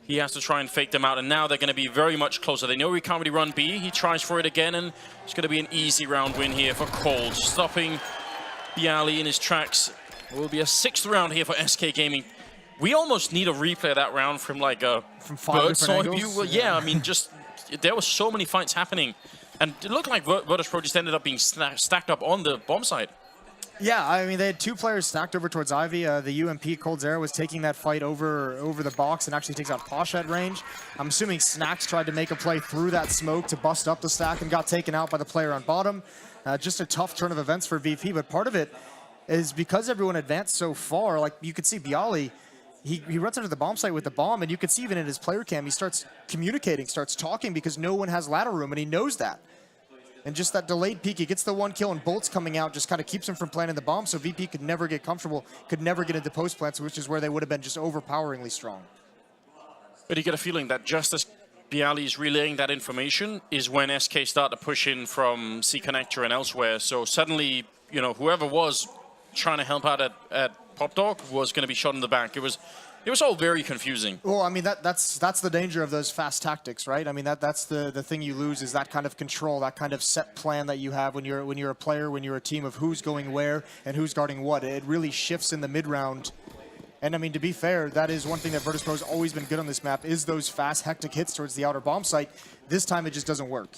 S1: he has to try and fake them out, and now they're going to be very much closer. They know he can't really run B. He tries for it again, and it's going to be an easy round win here for Cold. Stopping Bialy in his tracks. It will be a 6th round here for SK Gaming. We almost need a replay of that round from like a bird's eye view. Yeah, I mean, just there were so many fights happening, and it looked like Virtus Pro just ended up being stacked up on the bomb side.
S2: Yeah, I mean, they had 2 players stacked over towards Ivy. The UMP coldzera was taking that fight over the box and actually takes out Pasha at range. I'm assuming Snacks tried to make a play through that smoke to bust up the stack and got taken out by the player on bottom. Just a tough turn of events for VP, but part of it is because everyone advanced so far. Like you could see Bialy, he runs into the bomb site with the bomb, and you could see even in his player cam, he starts communicating, starts talking because no one has ladder room, and he knows that. And just that delayed peek, he gets the 1 kill, and Bolt's coming out just kind of keeps him from planting the bomb, so VP could never get comfortable, could never get into post plants, which is where they would have been just overpoweringly strong.
S1: But you get a feeling that just as Bialy is relaying that information is when SK start to push in from C Connector and elsewhere. So suddenly, you know, whoever was trying to help out at Pop Dog was going to be shot in the back. It was all very confusing.
S2: Well, I mean, that's the danger of those fast tactics, right? I mean, that's the thing you lose is that kind of control, that kind of set plan that you have when you're a player, when you're a team of who's going where and who's guarding what. It really shifts in the mid-round. And I mean, to be fair, that is one thing that Virtus.pro has always been good on this map, is those fast, hectic hits towards the outer bomb site. This time, it just doesn't work.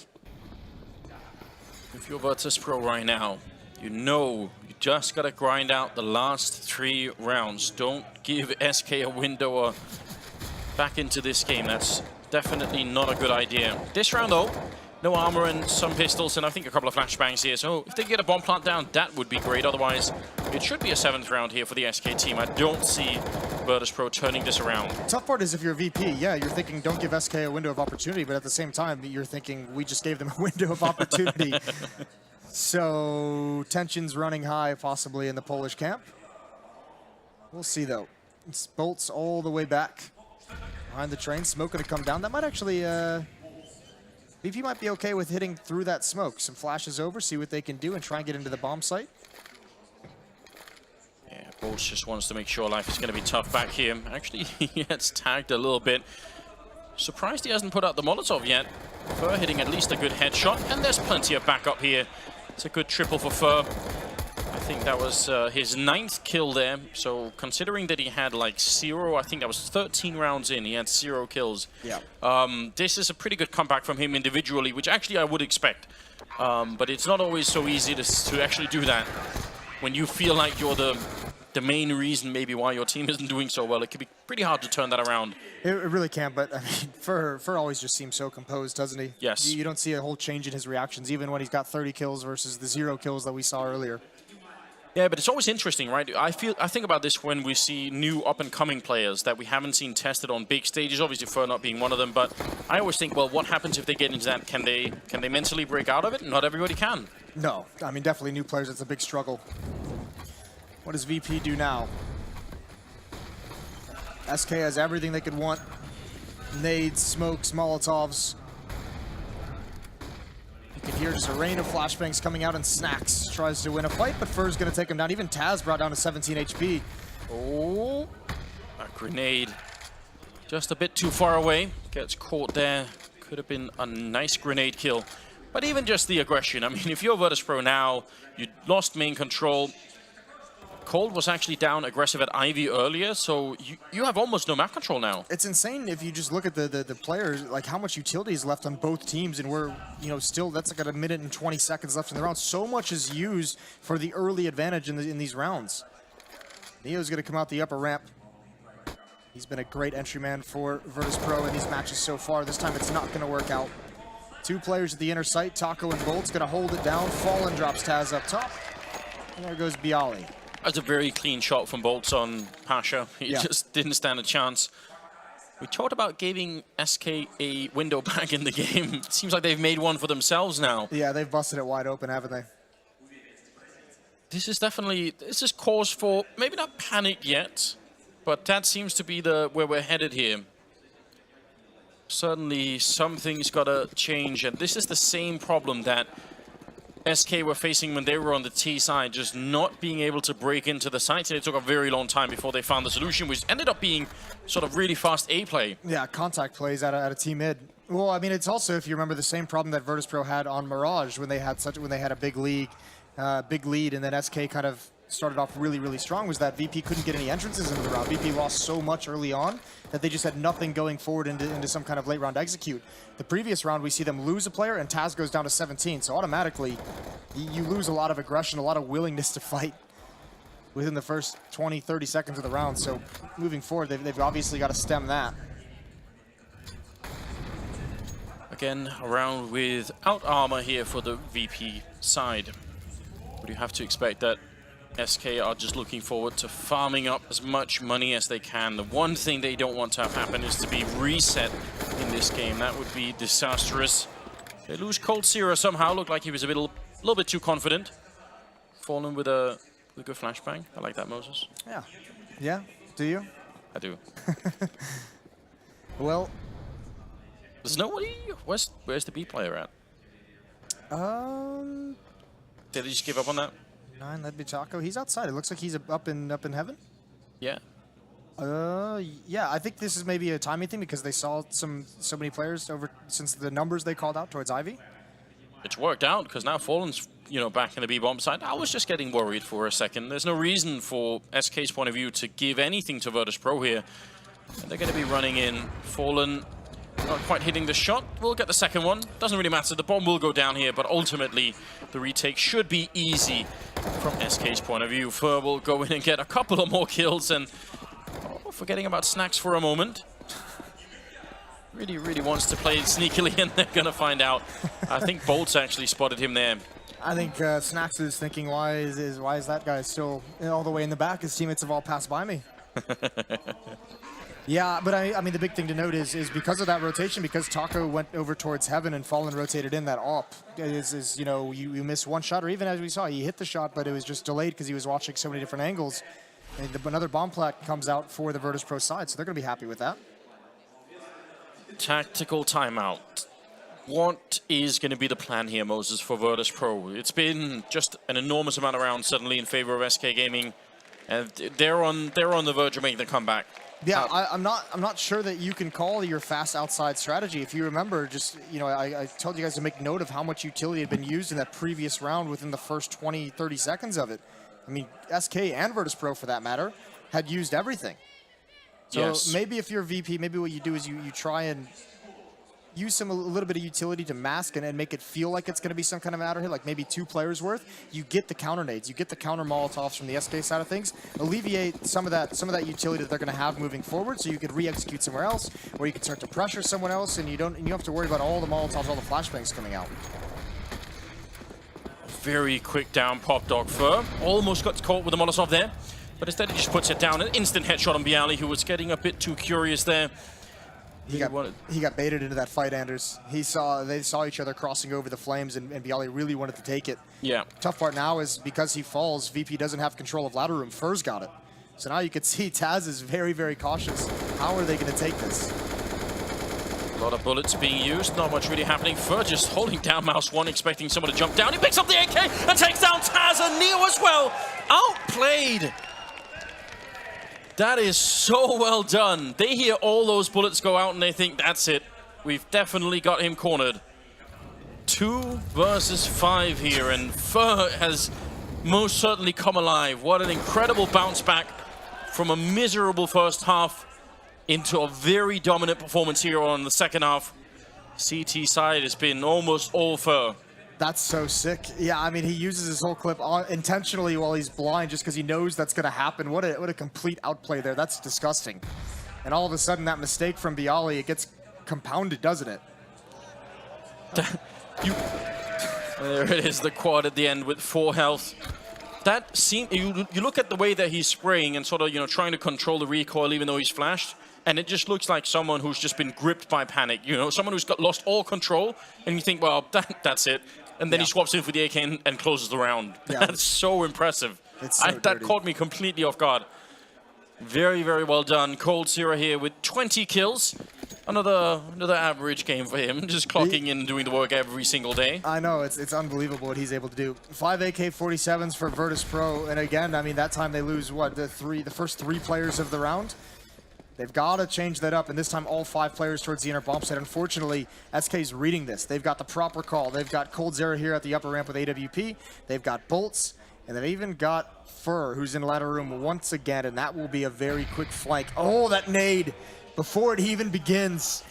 S1: If you're Virtus.pro right now, you know you just got to grind out the last 3 rounds. Don't give SK a window back into this game. That's definitely not a good idea. This round, though, no armor and some pistols, and I think a couple of flashbangs here. So if they get a bomb plant down, that would be great. Otherwise, it should be a 7th round here for the SK team. I don't see Virtus.pro turning this around.
S2: Tough part is if you're VP, yeah, you're thinking don't give SK a window of opportunity, but at the same time, you're thinking we just gave them a window of opportunity. So tensions running high possibly in the Polish camp. We'll see though. It's Bolts all the way back behind the train. Smoke gonna come down. That might actually, VP might be okay with hitting through that smoke. Some flashes over, see what they can do and try and get into the bomb site.
S1: Yeah, Bolts just wants to make sure life is gonna be tough back here. Actually, he gets tagged a little bit. Surprised he hasn't put out the Molotov yet. Fur hitting at least a good headshot, and there's plenty of backup here. It's a good triple for Fur. I think that was his 9th kill there. So considering that he had like 0, I think that was 13 rounds in, he had 0 kills.
S2: Yeah.
S1: This is a pretty good comeback from him individually, which actually I would expect. But it's not always so easy to actually do that. When you feel like you're the main reason maybe why your team isn't doing so well, it can be pretty hard to turn that around.
S2: It really can, but I mean, Fur always just seems so composed, doesn't he?
S1: Yes.
S2: You don't see a whole change in his reactions, even when he's got 30 kills versus the 0 kills that we saw earlier.
S1: Yeah, but it's always interesting, right? I think about this when we see new up-and-coming players that we haven't seen tested on big stages, obviously Fur not being one of them, but I always think, well, what happens if they get into that? Can they mentally break out of it? Not everybody can.
S2: No, I mean, definitely new players, it's a big struggle. What does VP do now? SK has everything they could want. Nades, smokes, Molotovs. You can hear just a rain of flashbangs coming out, and Snacks tries to win a fight, but Fur's gonna take him down. Even Taz brought down to 17 HP.
S1: Oh, a grenade. Just a bit too far away. Gets caught there. Could have been a nice grenade kill. But even just the aggression. I mean, if you're Virtus.pro now, you lost main control. Cold was actually down aggressive at Ivy earlier, so you have almost no map control now.
S2: It's insane if you just look at the players, like how much utility is left on both teams, and we're, you know, still, that's like a minute and 20 seconds left in the round. So much is used for the early advantage in these rounds. Neo's gonna come out the upper ramp. He's been a great entry man for Virtus.pro in these matches so far. This time it's not gonna work out. 2 players at the inner site, Taco and Bolt's gonna hold it down. Fallen drops Taz up top. And there goes Bialy.
S1: That's a very clean shot from Bolts on Pasha. He just didn't stand a chance. We talked about giving SK a window back in the game. It seems like they've made one for themselves now.
S2: Yeah, they've busted it wide open, haven't they?
S1: This is cause for maybe not panic yet, but that seems to be where we're headed here. Certainly something's got to change, and this is the same problem that SK were facing when they were on the T side, just not being able to break into the sites. And it took a very long time before they found the solution, which ended up being sort of really fast A play. Yeah,
S2: contact plays at a team mid. Well, I mean, it's also, if you remember, the same problem that Virtus.pro had on Mirage when they had a big lead, and then SK kind of started off really, really strong, was that VP couldn't get any entrances into the round. VP lost so much early on that they just had nothing going forward into some kind of late round execute. The previous round, we see them lose a player, and Taz goes down to 17. So automatically, you lose a lot of aggression, a lot of willingness to fight within the first 20, 30 seconds of the round. So moving forward, they've obviously got to stem that.
S1: again around without armor here for the VP side. But you have to expect that SK are just looking forward to farming up as much money as they can. The one thing they don't want to have happen is to be reset in this game. That would be disastrous. They lose Cold Zero somehow. Looked like he was a little bit too confident. Fallen with a good flashbang. I like that, Moses.
S2: Yeah. Yeah? Do you?
S1: I do.
S2: Well...
S1: There's nobody... Where's the B player at? Did he just give up on that?
S2: 9, that'd be Taco. He's outside. It looks like he's up in heaven.
S1: Yeah.
S2: Yeah, I think this is maybe a timing thing because they saw so many players over since the numbers they called out towards Ivy.
S1: It's worked out because now Fallen's, back in the B-bomb side. I was just getting worried for a second. There's no reason for SK's point of view to give anything to Virtus Pro here. And they're going to be running in. Fallen not quite hitting the shot. We'll get the second one. Doesn't really matter. The bomb will go down here, but ultimately the retake should be easy from SK's point of view. Fur will go in and get a couple of more kills, and forgetting about Snacks for a moment. Really wants to play sneakily, and they're going to find out. I think Bolt's actually spotted him there.
S2: I think Snacks is thinking, why is that guy still all the way in the back? His teammates have all passed by me. Yeah, but I mean, the big thing to note is because of that rotation, because Taco went over towards Heaven and Fallen rotated in, that AWP is you miss one shot, or even as we saw, he hit the shot, but it was just delayed because he was watching so many different angles. And another bomb plat comes out for the Virtus Pro side, so they're going to be happy with that.
S1: Tactical timeout. What is going to be the plan here, Moses, for Virtus Pro? It's been just an enormous amount of rounds suddenly in favor of SK Gaming, and they're on the verge of making the comeback.
S2: Yeah, I'm not sure that you can call your fast outside strategy. If you remember, just I told you guys to make note of how much utility had been used in that previous round within the first 20-30 seconds of it. I mean, SK and Virtus Pro, for that matter, had used everything. So
S1: yes.
S2: Maybe if you're VP, maybe what you do is you try and use a little bit of utility to mask and make it feel like it's going to be some kind of matter here, like maybe 2 players worth. You get the counter nades, you get the counter Molotovs from the SK side of things, alleviate some of that utility that they're going to have moving forward, so you could re-execute somewhere else, or you can start to pressure someone else, and you don't have to worry about all the Molotovs, all the flashbangs coming out.
S1: Very quick down pop dog Fur. Almost got caught with the Molotov there, but instead he just puts it down. An instant headshot on Bialy, who was getting a bit too curious there.
S2: He got baited into that fight, Anders. They saw each other crossing over the flames, and Bialy really wanted to take it.
S1: Yeah.
S2: Tough part now is because he falls, VP doesn't have control of ladder room. Fur's got it. So now you can see Taz is very, very cautious. How are they going to take this?
S1: A lot of bullets being used, not much really happening. Fur just holding down mouse 1, expecting someone to jump down. He picks up the AK and takes down Taz and Neo as well. Outplayed. That is so well done. They hear all those bullets go out and they think, that's it. We've definitely got him cornered. 2 versus 5 here, and Fur has most certainly come alive. What an incredible bounce back from a miserable first half into a very dominant performance here on the second half. CT side has been almost all Fur.
S2: That's so sick. Yeah, I mean, he uses his whole clip intentionally while he's blind just because he knows that's going to happen. What a complete outplay there. That's disgusting. And all of a sudden, that mistake from Bialy, it gets compounded, doesn't it?
S1: There it is, the quad at the end with 4 health. That you look at the way that he's spraying and sort of, trying to control the recoil even though he's flashed, and it just looks like someone who's just been gripped by panic. Someone who's lost all control, and you think, well, that's it. And then he swaps in for the AK and closes the round. Yeah. That's so impressive. That caught me completely off guard. Very, very well done. Cold Zero here with 20 kills. Another average game for him, just clocking in and doing the work every single day.
S2: I know, it's unbelievable what he's able to do. 5 AK-47s for Virtus Pro, and again, I mean, that time they lose, the first 3 players of the round? They've got to change that up, and this time all 5 players towards the inner bomb site. Unfortunately, SK's reading this. They've got the proper call. They've got Cold Zero here at the upper ramp with AWP. They've got Bolts, and they've even got Fur, who's in ladder room once again, and that will be a very quick flank. Oh, that nade before it even begins.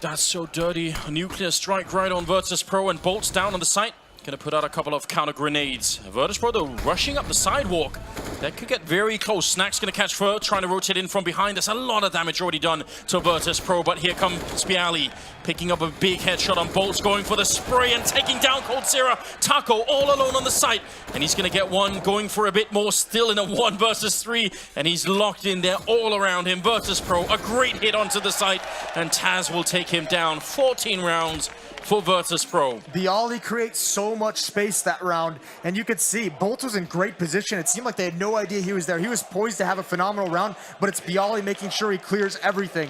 S1: That's so dirty. A nuclear strike right on Virtus Pro, and Bolts down on the site. Gonna put out a couple of counter grenades. Virtus Pro, though, rushing up the sidewalk. That could get very close. Snack's going to catch Fur, trying to rotate in from behind. There's a lot of damage already done to Virtus.pro, but here comes Spiali, picking up a big headshot on Bolts, going for the spray and taking down coldzera. Taco all alone on the site, and he's going to get one, going for a bit more, still in a 1 versus 3, and he's locked in there all around him. Virtus.pro, a great hit onto the site, and Taz will take him down. 14 rounds for Virtus.pro.
S2: Bialy creates so much space that round, and you could see Bolt was in great position. It seemed like they had no idea he was there. He was poised to have a phenomenal round, but it's Bialy making sure he clears everything.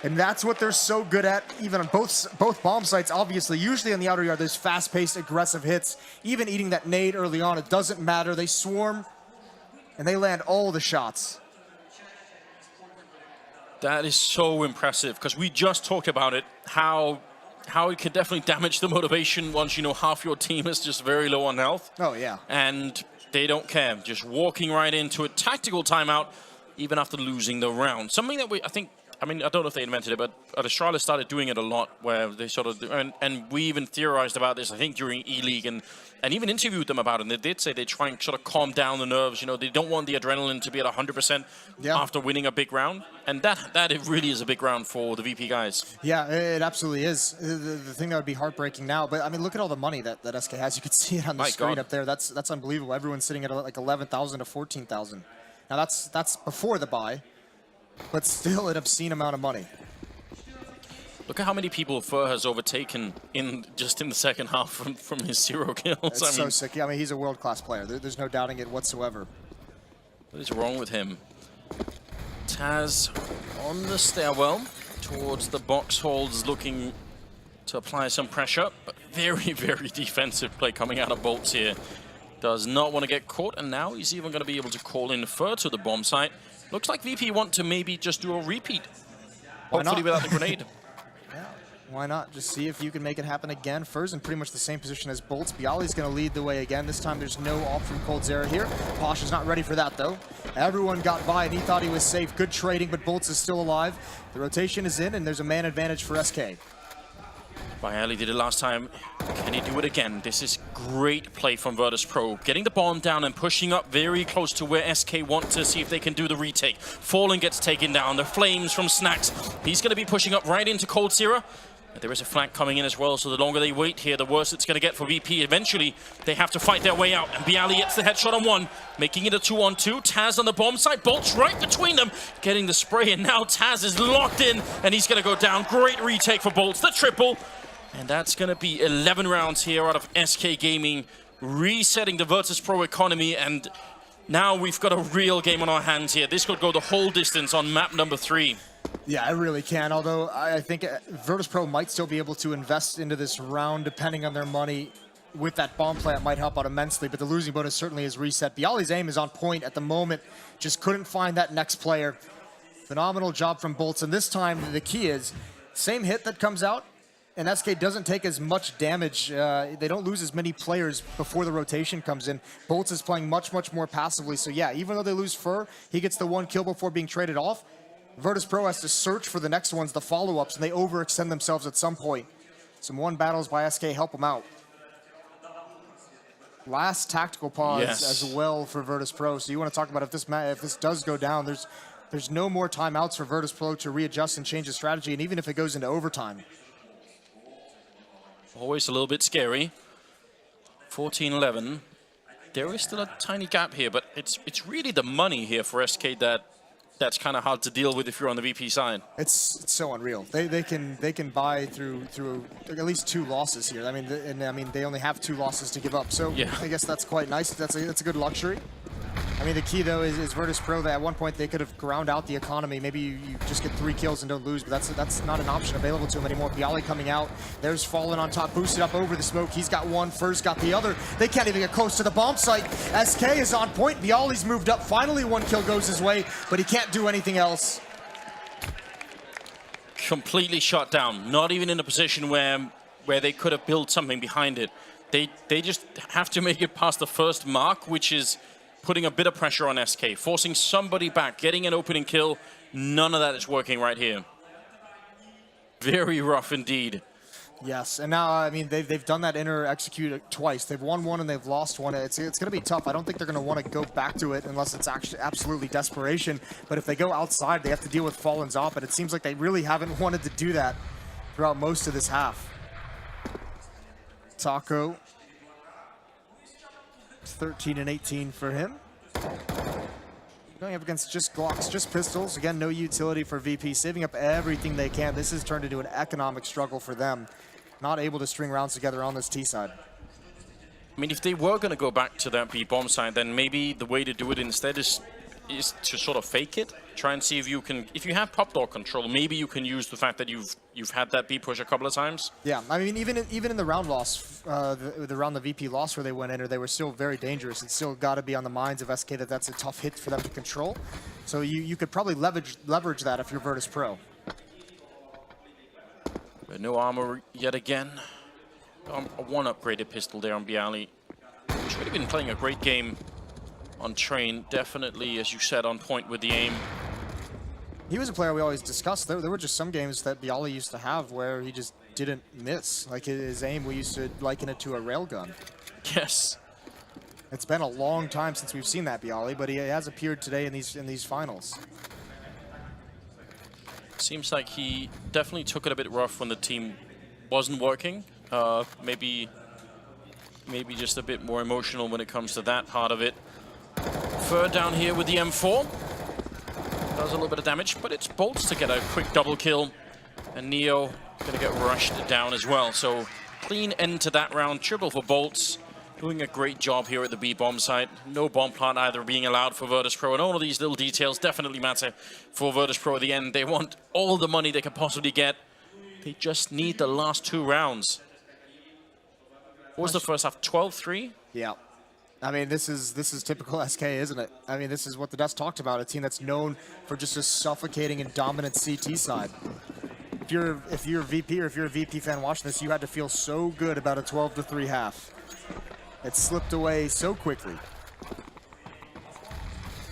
S2: And that's what they're so good at, even on both bomb sites, obviously. Usually on the outer yard, there's fast-paced, aggressive hits. Even eating that nade early on, it doesn't matter. They swarm, and they land all the shots.
S1: That is so impressive, because we just talked about it, how it can definitely damage the motivation once you know half your team is just very low on health.
S2: Oh, yeah.
S1: And they don't care. Just walking right into a tactical timeout, even after losing the round. Something that I don't know if they invented it, but Astralis started doing it a lot, where they sort of, and we even theorized about this, I think, during E-League, and even interviewed them about it. And they did say they try and sort of calm down the nerves. You know, they don't want the adrenaline to be at 100% after winning a big round. And that it really is a big round for the VP guys.
S2: Yeah, it absolutely is. The thing that would be heartbreaking now, but I mean, look at all the money that SK has. You could see it on the screen up there. That's unbelievable. Everyone's sitting at like 11,000 to 14,000. Now that's before the buy, but still an obscene amount of money.
S1: Look at how many people Fur has overtaken just in the second half from his 0 kills.
S2: It's so sick. I mean, he's a world-class player. There's no doubting it whatsoever.
S1: What is wrong with him? Taz on the stairwell towards the box holds, looking to apply some pressure, but very, very defensive play coming out of Bolts here. Does not want to get caught, and now he's even going to be able to call in Fur to the bomb site. Looks like VP want to maybe just do a repeat. Hopefully without the grenade.
S2: Yeah, why not? Just see if you can make it happen again. Fur's in pretty much the same position as Bolts. Bialy's going to lead the way again. This time there's no ult from coldzera here. Posh is not ready for that, though. Everyone got by, and he thought he was safe. Good trading, but Bolts is still alive. The rotation is in, and there's a man advantage for SK.
S1: Bialy did it last time. Can he do it again? This is great play from Virtus.pro. Getting the bomb down and pushing up very close to where SK want to see if they can do the retake. Fallen gets taken down. The flames from Snacks. He's going to be pushing up right into coldzera. There is a flank coming in as well, so the longer they wait here, the worse it's going to get for VP. Eventually, they have to fight their way out, and Bialy gets the headshot on one, making it a 2-on-2. Taz on the bomb site, Bolts right between them, getting the spray, and now Taz is locked in, and he's going to go down. Great retake for Bolts, the triple. And that's going to be 11 rounds here out of SK Gaming, resetting the Virtus.pro economy, and now we've got a real game on our hands here. This could go the whole distance on map number 3.
S2: Yeah, it really can, although I think Virtus.pro might still be able to invest into this round depending on their money. With that bomb plant might help out immensely, but the losing bonus certainly is reset. Bialy's aim is on point at the moment, just couldn't find that next player. Phenomenal job from Bolts, and this time the key is, same hit that comes out, and SK doesn't take as much damage. They don't lose as many players before the rotation comes in. Bolts is playing much, much more passively. So yeah, even though they lose Fur, he gets the 1 kill before being traded off. Virtus.pro has to search for the next ones, the follow-ups, and they overextend themselves at some point. Some 1 battles by SK help them out. Last tactical pause as well for Virtus.pro. So you want to talk about if this does go down, there's no more timeouts for Virtus.pro to readjust and change the strategy, and even if it goes into overtime.
S1: Always a little bit scary. 14-11. There is still a tiny gap here, but it's really the money here for SK that's kind of hard to deal with if you're on the VP side. It's
S2: so unreal. They can buy through at least 2 losses here. I mean, they only have 2 losses to give up. So yeah. I guess that's quite nice. That's a good luxury. I mean, the key, though, is Virtus.pro that at one point they could have ground out the economy. Maybe you just get 3 kills and don't lose, but that's not an option available to him anymore. Bialy coming out. There's Fallen on top, boosted up over the smoke. He's got 1, Fur's got the other. They can't even get close to the bomb site. SK is on point. Bialy's moved up. Finally, 1 kill goes his way, but he can't do anything else.
S1: Completely shut down. Not even in a position where they could have built something behind it. They just have to make it past the first mark, which is putting a bit of pressure on SK, forcing somebody back, getting an opening kill. None of that is working right here. Very rough indeed.
S2: Yes, and now, I mean, they've done that inner execute twice. They've won one and they've lost one. It's going to be tough. I don't think they're going to want to go back to it unless it's actually absolutely desperation. But if they go outside, they have to deal with Fallen's op, and it seems like they really haven't wanted to do that throughout most of this half. Taco, 13 and 18 for him. Going up against just Glocks, just pistols. Again, no utility for VP, saving up everything they can. This has turned into an economic struggle for them. Not able to string rounds together on this T side.
S1: I mean, if they were going to go back to that B bomb side, then maybe the way to do it instead is to sort of fake it. Try and see if you can, if you have pop door control, maybe you can use the fact that you've had that B push a couple of times.
S2: Yeah, I mean, even in the round loss, the round the VP lost where they went in, or they were still very dangerous. It's still got to be on the minds of SK that that's a tough hit for them to control. So you could probably leverage that if you're Virtus Pro.
S1: But no armor yet again. One upgraded pistol there on Bialy. He's really been playing a great game on Train. Definitely, as you said, on point with the aim.
S2: He was a player we always discussed. There were just some games that Bialy used to have where he just didn't miss. Like his aim, we used to liken it to a railgun.
S1: Yes.
S2: It's been a long time since we've seen that Bialy, but he has appeared today in these finals.
S1: Seems like he definitely took it a bit rough when the team wasn't working. Maybe just a bit more emotional when it comes to that part of it. Fur down here with the M4. Does a little bit of damage, but it's Bolts to get a quick double kill. And Neo gonna get rushed down as well. So clean end to that round. Triple for Bolts. Doing a great job here at the B bomb site. No bomb plant either being allowed for Virtus Pro. And all of these little details definitely matter for Virtus Pro at the end. They want all the money they can possibly get. They just need the last 2 rounds. What was the first half? 12-3?
S2: Yeah. I mean, this is typical SK, isn't it? I mean, this is what the Dust talked about, a team that's known for just a suffocating and dominant CT side. If you're a VP or if you're a VP fan watching this, you had to feel so good about a 12-3 half. It slipped away so quickly.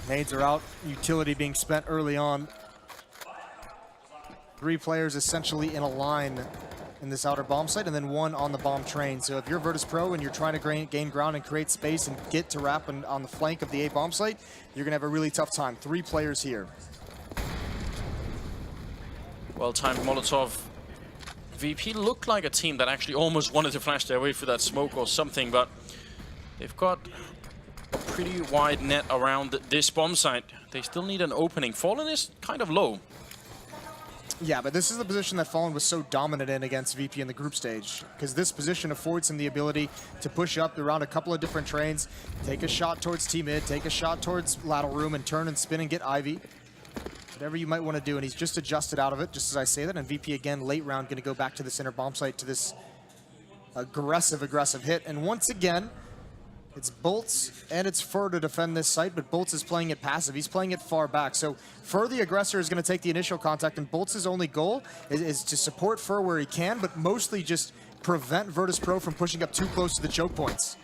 S2: Nades are out, utility being spent early on. 3 players essentially in a line in this outer bomb site, and then 1 on the bomb train. So if you're Virtus Pro and you're trying to gain ground and create space and get to wrap on the flank of the A bomb site, you're gonna have a really tough time. 3 players here.
S1: Well-timed Molotov. VP looked like a team that actually almost wanted to flash their way through that smoke or something, but they've got a pretty wide net around this bomb site. They still need an opening. Fallen is kind of low.
S2: Yeah, but this is the position that Fallen was so dominant in against VP in the group stage, because this position affords him the ability to push up around a couple of different trains, take a shot towards T-mid, take a shot towards lateral room, and turn and spin and get Ivy. Whatever you might want to do, and he's just adjusted out of it, just as I say that, and VP again, late round, going to go back to the center bomb site to this aggressive hit, and once again, it's Bolts and it's Fur to defend this site, but Bolts is playing it passive. He's playing it far back. So Fur, the aggressor, is going to take the initial contact, and Bolts' only goal is to support Fur where he can, but mostly just prevent Virtus Pro from pushing up too close to the choke points.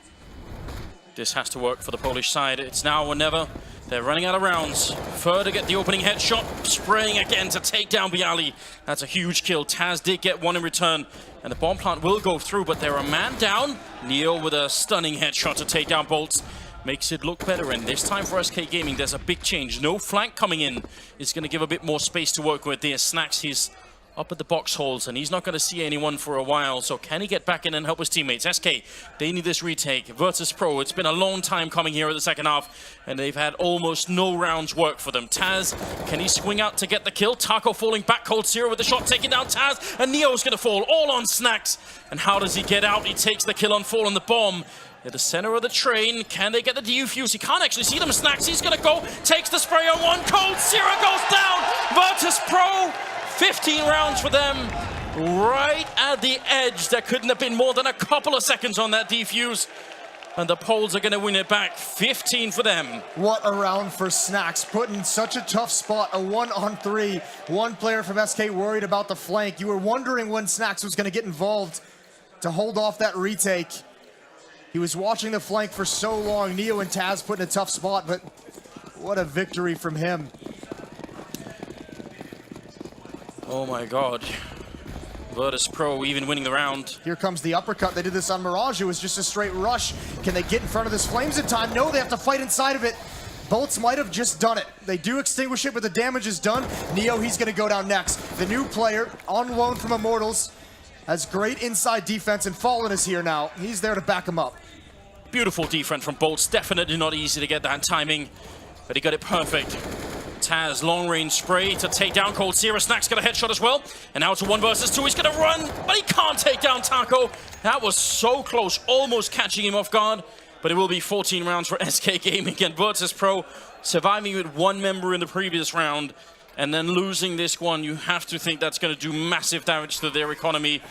S1: This has to work for the Polish side. It's now or never. They're running out of rounds. Fur to get the opening headshot, spraying again to take down Bialy. That's a huge kill. Taz did get 1 in return, and the bomb plant will go through, but they're a man down. Neo with a stunning headshot to take down Bolts. Makes it look better, and this time for SK Gaming, there's a big change. No flank coming in. It's going to give a bit more space to work with there. Snacks, he's up at the box holes, and he's not going to see anyone for a while. So can he get back in and help his teammates? SK, they need this retake. Virtus Pro, it's been a long time coming here at the second half, and they've had almost no rounds work for them. Taz, can he swing out to get the kill? Taco falling back, Cold Zero with the shot, taking down Taz, and Neo's going to fall all on Snacks. And how does he get out? He takes the kill on Fall on the bomb. At the center of the train, can they get the defuse? He can't actually see them. Snacks, he's going to go, takes the spray on 1. Cold Zero goes down. Virtus Pro, 15 rounds for them. Right at the edge. There couldn't have been more than a couple of seconds on that defuse. And the Poles are going to win it back. 15 for them.
S2: What a round for Snacks. Put in such a tough spot. A 1-on-3. 1 player from SK worried about the flank. You were wondering when Snacks was going to get involved to hold off that retake. He was watching the flank for so long. Neo and Taz put in a tough spot, but what a victory from him.
S1: Oh my God. Virtus Pro even winning the round.
S2: Here comes the uppercut. They did this on Mirage. It was just a straight rush. Can they get in front of this Flames in time? No, they have to fight inside of it. Bolts might have just done it. They do extinguish it, but the damage is done. Neo, he's going to go down next. The new player, on loan from Immortals, has great inside defense, and Fallen is here now. He's there to back him up.
S1: Beautiful defense from Bolts. Definitely not easy to get that timing, but he got it perfect. Taz, long-range spray to take down Cold Sierra. Snack's got a headshot as well. And now it's a 1 versus 2. He's going to run, but he can't take down Taco. That was so close, almost catching him off guard. But it will be 14 rounds for SK Gaming and Virtus Pro, surviving with 1 member in the previous round and then losing this one. You have to think that's going to do massive damage to their economy.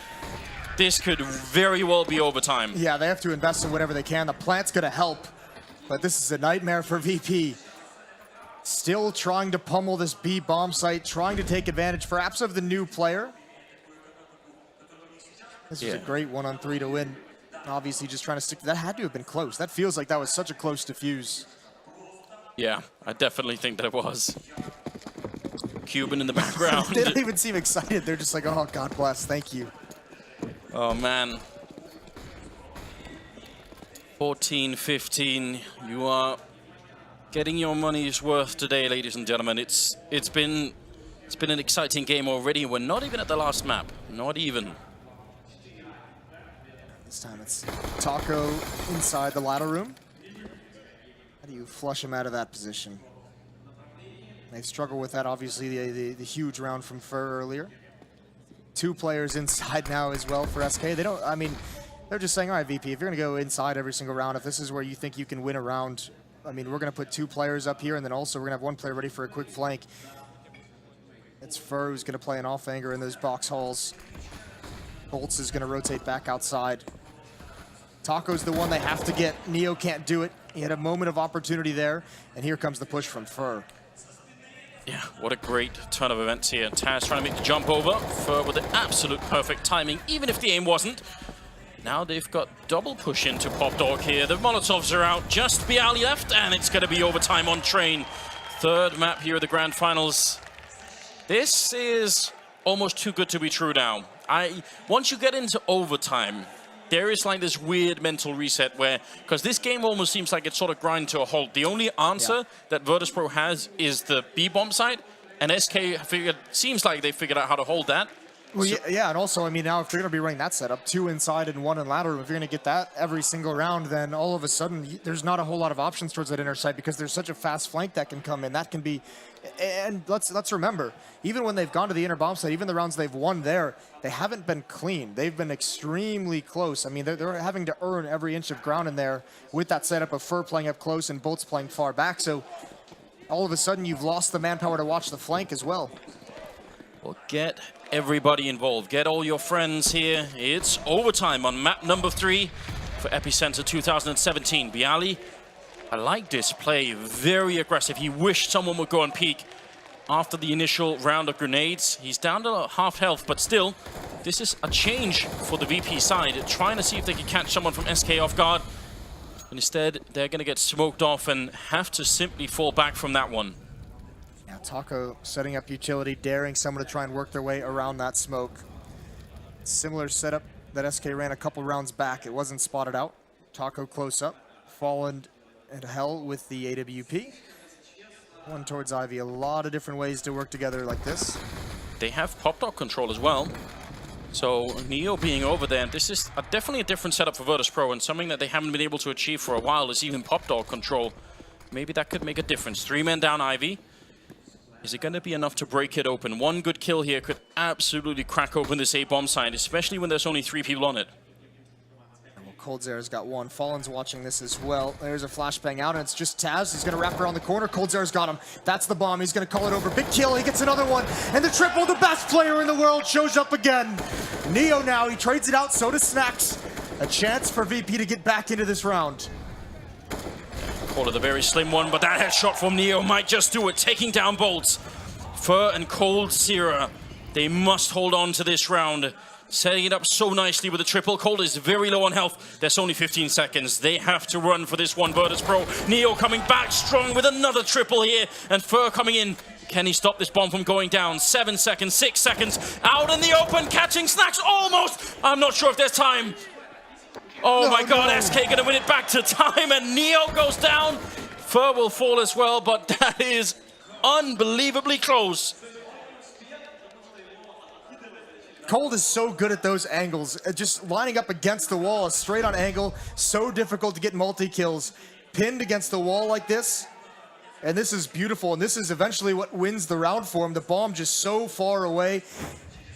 S1: This could very well be overtime.
S2: Yeah, they have to invest in whatever they can. The plant's going to help, but this is a nightmare for VP. Still trying to pummel this B bomb site, trying to take advantage perhaps of the new player. This was a great 1-on-3 to win. Obviously just trying to stick to that. Had to have been close. That feels like that was such a close defuse.
S1: Yeah, I definitely think that it was. Cuban in the background.
S2: They don't even seem excited. They're just like, oh, God bless, thank you.
S1: Oh, man. 14-15. You are getting your money's worth today, ladies and gentlemen. It's been an exciting game already. We're not even at the last map. Not even.
S2: This time it's Taco inside the ladder room. How do you flush him out of that position? They've struggled with that, obviously, the huge round from Fur earlier. 2 players inside now as well for SK. They don't, I mean, they're just saying, all right, VP, if you're going to go inside every single round, if this is where you think you can win a round, I mean, we're going to put 2 players up here, and then also we're going to have 1 player ready for a quick flank. It's Fur who's going to play an off-anger in those box halls. Bolts is going to rotate back outside. Taco's the one they have to get. Neo can't do it. He had a moment of opportunity there, and here comes the push from Fur.
S1: Yeah, what a great turn of events here. Taz trying to make the jump over. Fur with the absolute perfect timing, even if the aim wasn't. Now they've got double push into Pop Dog here. The Molotovs are out, just Bialy left, and it's going to be overtime on Train. 3rd map here at the Grand Finals. This is almost too good to be true now. Once you get into overtime, there is like this weird mental reset where, because this game almost seems like it's sort of grind to a halt. The only answer that Virtus Pro has is the B-bomb side, and SK seems like they figured out how to hold that.
S2: Well, yeah, and also, I mean, now if they're going to be running that setup, 2 inside and 1 in ladder room, if you're going to get that every single round, then all of a sudden, there's not a whole lot of options towards that inner side because there's such a fast flank that can come in. That can be, and let's remember, even when they've gone to the inner bomb side, even the rounds they've won there, they haven't been clean. They've been extremely close. I mean, they're having to earn every inch of ground in there with that setup of Fur playing up close and Bolts playing far back. So all of a sudden, you've lost the manpower to watch the flank as well.
S1: Well, get everybody involved. Get all your friends here. It's overtime on map number 3 for EPICENTER 2017. Bialy, I like this play. Very aggressive. He wished someone would go and peek after the initial round of grenades. He's down to half health, but still, this is a change for the VP side. Trying to see if they can catch someone from SK off guard. But instead, they're going to get smoked off and have to simply fall back from that one.
S2: Now Taco setting up utility, daring someone to try and work their way around that smoke. Similar setup that SK ran a couple rounds back. It wasn't spotted out. Taco close up. Fallen into hell with the AWP. One towards Ivy. A lot of different ways to work together like this.
S1: They have Pop Dog control as well. So Neo being over there, this is definitely a different setup for Virtus Pro, and something that they haven't been able to achieve for a while is even Pop Dog control. Maybe that could make a difference. 3 men down Ivy. Is it going to be enough to break it open? One good kill here could absolutely crack open this A-bomb side, especially when there's only 3 people on it.
S2: Well, Coldzera's got 1. Fallen's watching this as well. There's a flashbang out, and it's just Taz. He's going to wrap around the corner. Coldzera's got him. That's the bomb. He's going to call it over. Big kill. He gets another one. And the triple, the best player in the world, shows up again. Neo now. He trades it out. So does Snacks. A chance for VP to get back into this round.
S1: Call it a very slim one, but that headshot from Neo might just do it, taking down Bolts. Fur and Cold Sierra, they must hold on to this round. Setting it up so nicely with the triple. Cold is very low on health. There's only 15 seconds. They have to run for this one. Virtus Pro. Neo coming back strong with another triple here. And Fur coming in. Can he stop this bomb from going down? 7 seconds, 6 seconds, out in the open, catching Snacks almost. I'm not sure if there's time. Oh my God, SK gonna win it back to time, and Neo goes down. Fur will fall as well, but that is unbelievably close.
S2: Cold is so good at those angles. Just lining up against the wall, a straight on angle, so difficult to get multi-kills. Pinned against the wall like this, and this is beautiful, and this is eventually what wins the round for him. The bomb just so far away.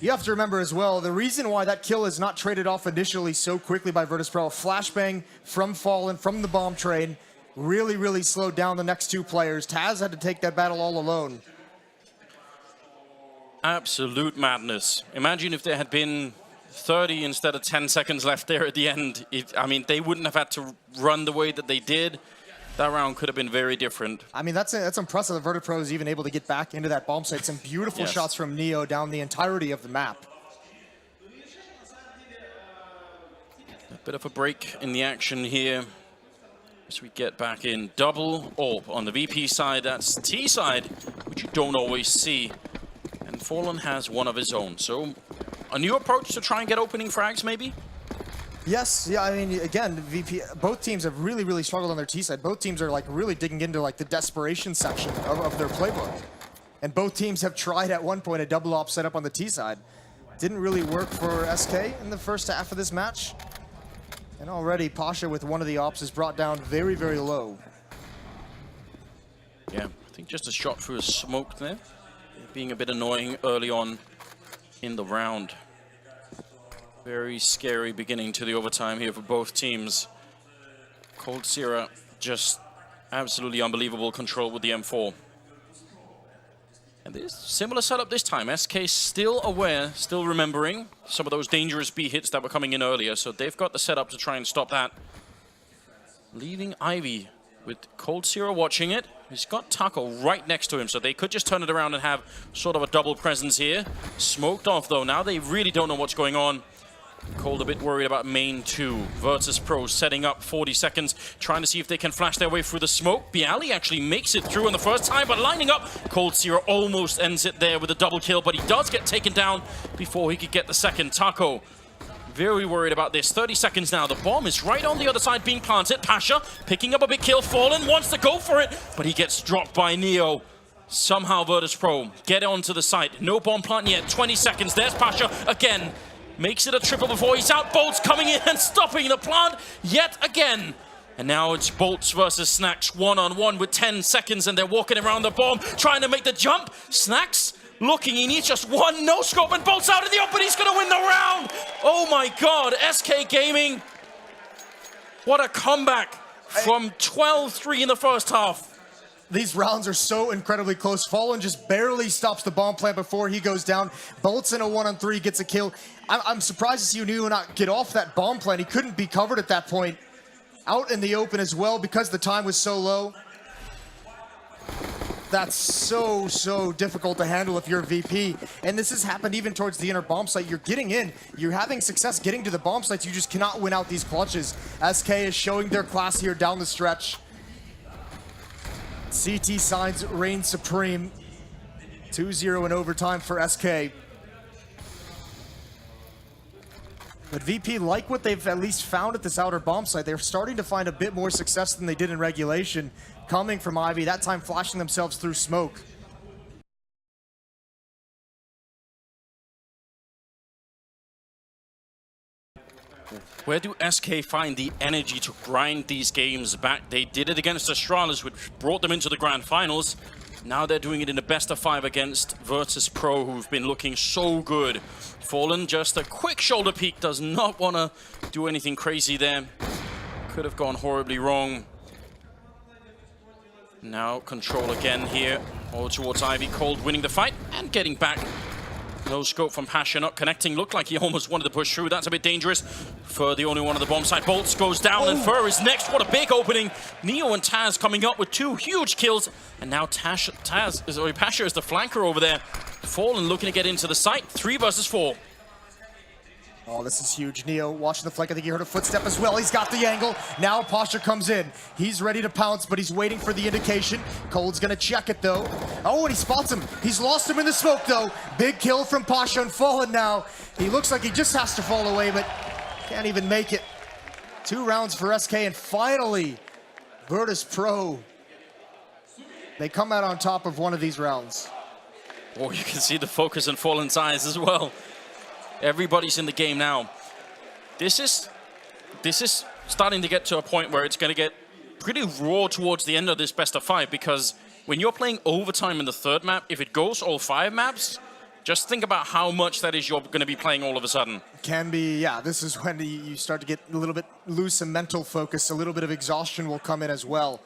S2: You have to remember as well, the reason why that kill is not traded off initially so quickly by Virtus.pro, flashbang from Fallen, from the bomb train, really slowed down the next two players. Taz had to take that battle all alone.
S1: Absolute madness. Imagine if there had been 30 instead of 10 seconds left there at the end. I mean, they wouldn't have had to run the way that they did. That round could have been very different. I
S2: mean, that's impressive that Virtus.pro is even able to get back into that bomb site. Some beautiful shots from Neo down the entirety of the map.
S1: A bit of a break in the action here as we get back in. Double AWP on the VP side. That's T side, which you don't always see. And Fallen has one of his own. So a new approach to try and get opening frags, maybe?
S2: Yes, yeah, I mean, again, VP, both teams have really struggled on their T side. Both teams are like really digging into like the desperation section of their playbook. And both teams have tried at one point a double op setup on the T side. Didn't really work for SK in the first half of this match. And already Pasha with one of the ops is brought down very low.
S1: Yeah, I think just a shot through a smoke there. Being a bit annoying early on in the round. Very scary beginning to the overtime here for both teams. coldzera just absolutely unbelievable control with the M4. And this similar setup this time. SK still aware, still remembering some of those dangerous B hits that were coming in earlier. So they've got the setup to try and stop that. Leaving Ivy with coldzera watching it. He's got Taco right next to him, so they could just turn it around and have sort of a double presence here. Smoked off, though. Now they really don't know what's going on. Cold a bit worried about main 2. Virtus.pro setting up 40 seconds, trying to see if they can flash their way through the smoke. Bialy actually makes it through on the first time, but lining up. coldzera almost ends it there with a double kill, but he does get taken down before he could get the second. Taco very worried about this. 30 seconds now. The bomb is right on the other side being planted. Pasha picking up a big kill. Fallen wants to go for it, but he gets dropped by Neo. Somehow Virtus.pro get onto the site. No bomb plant yet. 20 seconds. There's Pasha again. Makes it a triple before he's out. Bolts coming in and stopping the plant yet again. And now it's Bolts versus Snacks one-on-one with 10 seconds, and they're walking around the bomb trying to make the jump. Snacks looking, he needs just one no-scope, and Bolts out in the open. He's gonna win the round. Oh my God, SK Gaming. What a comeback from 12-3 in the first half.
S2: These rounds are so incredibly close. Fallen just barely stops the bomb plant before he goes down. Bolts in a 1-on-3 gets a kill. I'm surprised to see you Neo not get off that bomb plant. He couldn't be covered at that point. Out in the open as well because the time was so low. That's so difficult to handle if you're a VP. And this has happened even towards the inner bomb site. You're getting in, you're having success getting to the bomb sites. You just cannot win out these clutches. SK is showing their class here down the stretch. CT signs reign supreme. 2-0 in overtime for SK. But VP, like what they've at least found at this outer bomb site, they're starting to find a bit more success than they did in regulation. Coming from Ivy, that time flashing themselves through smoke.
S1: Where do SK find the energy to grind these games back? They did it against Astralis, which brought them into the grand finals. Now they're doing it in the best of 5 against Virtus.pro, who've been looking so good. Fallen, just a quick shoulder peek, does not want to do anything crazy there. Could have gone horribly wrong. Now control again here, all towards Ivy. Cold winning the fight and getting back. No scope from Pasha, not connecting. Looked like he almost wanted to push through. That's a bit dangerous. Fur, the only one on the bomb site. Bolts goes down, and Fur is next. What a big opening. Neo and Taz coming up with 2 huge kills. And now Pasha is the flanker over there. Fallen looking to get into the site. 3 versus 4.
S2: Oh, this is huge. Neo watching the flank. I think he heard a footstep as well. He's got the angle. Now Pasha comes in. He's ready to pounce, but he's waiting for the indication. Cold's gonna check it though. Oh, and he spots him. He's lost him in the smoke though. Big kill from Pasha and Fallen now. He looks like he just has to fall away, but can't even make it. 2 rounds for SK, and finally, Virtus Pro. They come out on top of one of these rounds.
S1: Oh, you can see the focus in Fallen's eyes as well. Everybody's in the game now. This is starting to get to a point where it's going to get pretty raw towards the end of this best of 5, because when you're playing overtime in the 3rd map, if it goes all 5 maps, just think about how much that is you're going to be playing all of a sudden.
S2: Can be, yeah, this is when you start to get a little bit loose in mental focus. A little bit of exhaustion will come in as well.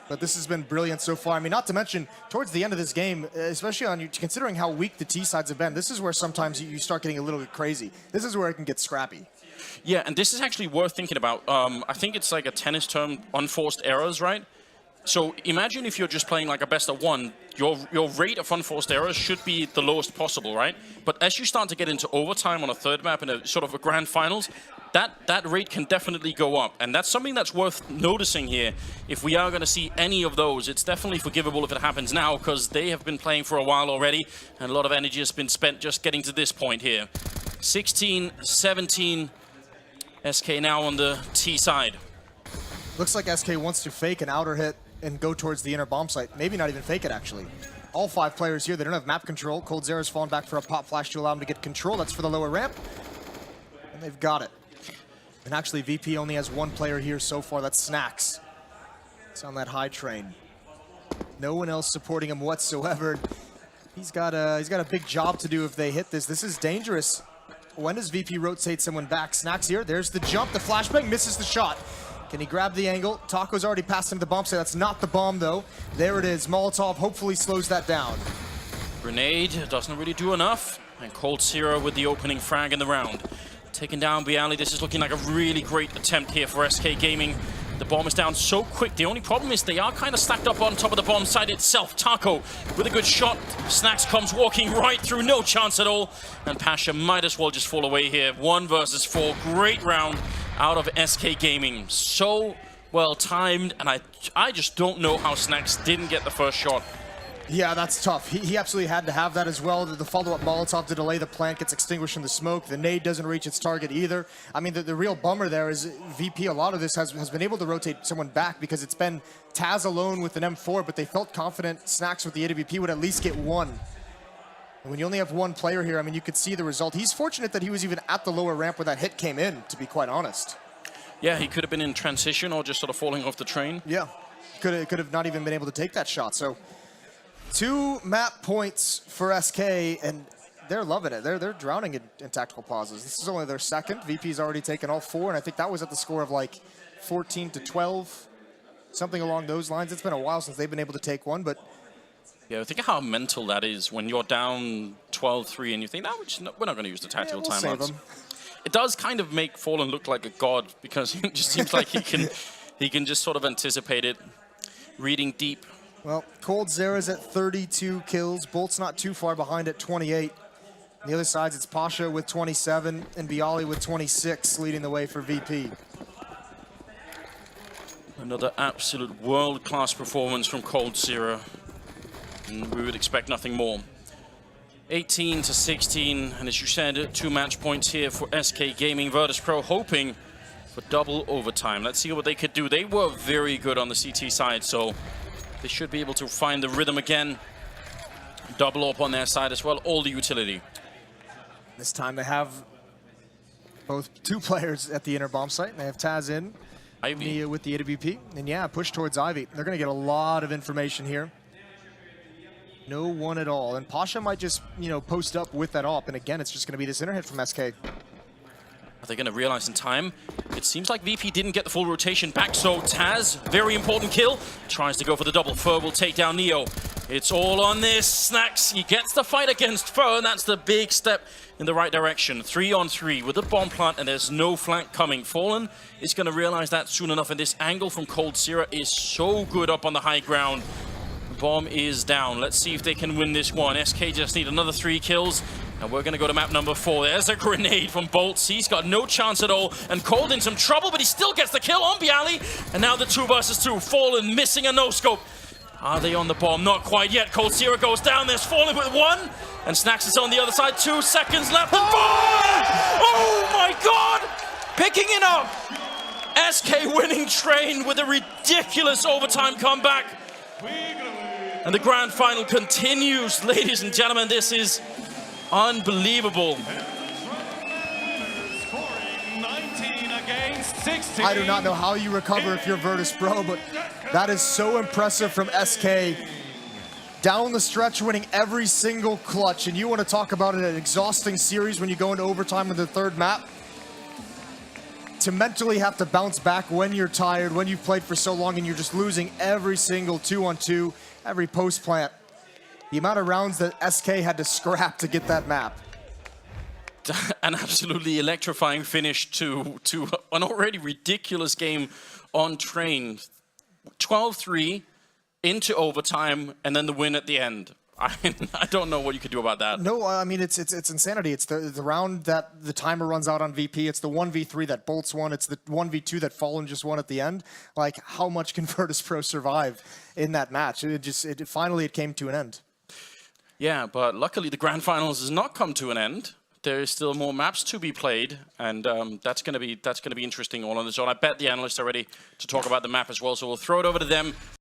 S2: But this has been brilliant so far. I mean, not to mention, towards the end of this game, especially on considering how weak the T sides have been, this is where sometimes you start getting a little bit crazy. This is where it can get scrappy.
S1: Yeah, and this is actually worth thinking about. I think it's like a tennis term, unforced errors, right? So imagine if you're just playing like a best of 1, your rate of unforced errors should be the lowest possible, right? But as you start to get into overtime on a 3rd map in a sort of a grand finals, that rate can definitely go up. And that's something that's worth noticing here. If we are going to see any of those, it's definitely forgivable if it happens now, because they have been playing for a while already, and a lot of energy has been spent just getting to this point here. 16-17, SK now on the T side.
S2: Looks like SK wants to fake an outer hit and go towards the inner bomb site. Maybe not even fake it, actually. All 5 players here, they don't have map control. coldzera's fallen back for a pop flash to allow him to get control. That's for the lower ramp. And they've got it. And actually, VP only has 1 player here so far. That's Snacks. It's on that high train. No one else supporting him whatsoever. He's got a big job to do if they hit this. This is dangerous. When does VP rotate someone back? Snacks here. There's the jump. The flashbang misses the shot. Can he grab the angle? Taco's already passed him the bomb site. That's not the bomb, though. There it is. Molotov hopefully slows that down.
S1: Grenade doesn't really do enough. And coldzera with the opening frag in the round. Taking down Bialy. This is looking like a really great attempt here for SK Gaming. The bomb is down so quick. The only problem is they are kind of stacked up on top of the bomb site itself. Taco with a good shot. Snacks comes walking right through. No chance at all. And Pasha might as well just fall away here. 1 versus 4. Great round out of SK Gaming. So well timed. And I just don't know how Snacks didn't get the first shot.
S2: Yeah, that's tough. He absolutely had to have that as well. The follow-up Molotov to delay the plant gets extinguished in the smoke. The nade doesn't reach its target either. I mean, the real bummer there is VP, a lot of this has been able to rotate someone back because it's been Taz alone with an M4, but they felt confident Snacks with the AWP would at least get 1. And when you only have 1 player here, I mean, you could see the result. He's fortunate that he was even at the lower ramp when that hit came in, to be quite honest.
S1: Yeah, he could have been in transition or just sort of falling off the train.
S2: Yeah, could have not even been able to take that shot. So 2 map points for SK, and they're loving it. They're drowning in tactical pauses. This is only their 2nd. VP's already taken all 4, and I think that was at the score of like 14-12, something along those lines. It's been a while since they've been able to take one, but
S1: yeah, think of how mental that is when you're down 12-3 and you think, no, we're not going to use the tactical timeouts. It does kind of make Fallen look like a god, because it just seems like he can just sort of anticipate it, reading deep.
S2: Well, coldzera's at 32 kills. Bolt's not too far behind at 28. On the other side, it's Pasha with 27 and Bialy with 26, leading the way for VP.
S1: Another absolute world-class performance from coldzera, and we would expect nothing more. 18-16, and as you said, 2 match points here for SK Gaming. Virtus Pro hoping for double overtime. Let's see what they could do. They were very good on the CT side, so they should be able to find the rhythm again. Double up on their side as well, all the utility.
S2: This time they have both 2 players at the inner bomb site. They have Taz in, Nia with the AWP, and yeah, push towards Ivy. They're going to get a lot of information here. No one at all, and Pasha might just, post up with that op, and again, it's just going to be this inner hit from SK.
S1: Are they going to realize in time? It seems like VP didn't get the full rotation back, so Taz, very important kill, tries to go for the double. Fur will take down Neo. It's all on this. Snacks, he gets the fight against Fur, and that's the big step in the right direction. 3-on-3 with the bomb plant, and there's no flank coming. Fallen is going to realize that soon enough, and this angle from coldzera is so good up on the high ground. The bomb is down. Let's see if they can win this one. SK just need another 3 kills, And we're going to go to map number 4. There's a grenade from Boltz. He's got no chance at all. And Cold in some trouble, but he still gets the kill on Bialy. And now the 2 versus 2. Fallen missing a no-scope. Are they on the bomb? Not quite yet. Cold Zero goes down. There's Fallen with 1. And Snacks is on the other side. 2 seconds left. And oh my god! Picking it up. SK winning Train with a ridiculous overtime comeback. And the grand final continues. Ladies and gentlemen, this is unbelievable.
S2: I do not know how you recover if you're Virtus Pro, but that is so impressive from SK. Down the stretch, winning every single clutch, and you want to talk about an exhausting series when you go into overtime in the 3rd map. To mentally have to bounce back when you're tired, when you've played for so long and you're just losing every single 2-on-2, every post plant. The amount of rounds that SK had to scrap to get that map.
S1: An absolutely electrifying finish to an already ridiculous game on Train. 12-3 into overtime, and then the win at the end. I mean, I don't know what you could do about that.
S2: No, I mean, it's insanity. It's the round that the timer runs out on VP. It's the 1v3 that Boltz won. It's the 1v2 that Fallen just won at the end. Like, how much can Virtus Pro survive in that match? Finally it came to an end.
S1: Yeah, but luckily the grand finals has not come to an end. There is still more maps to be played, and that's gonna be interesting all on its own. I bet the analysts are ready to talk about the map as well, so we'll throw it over to them.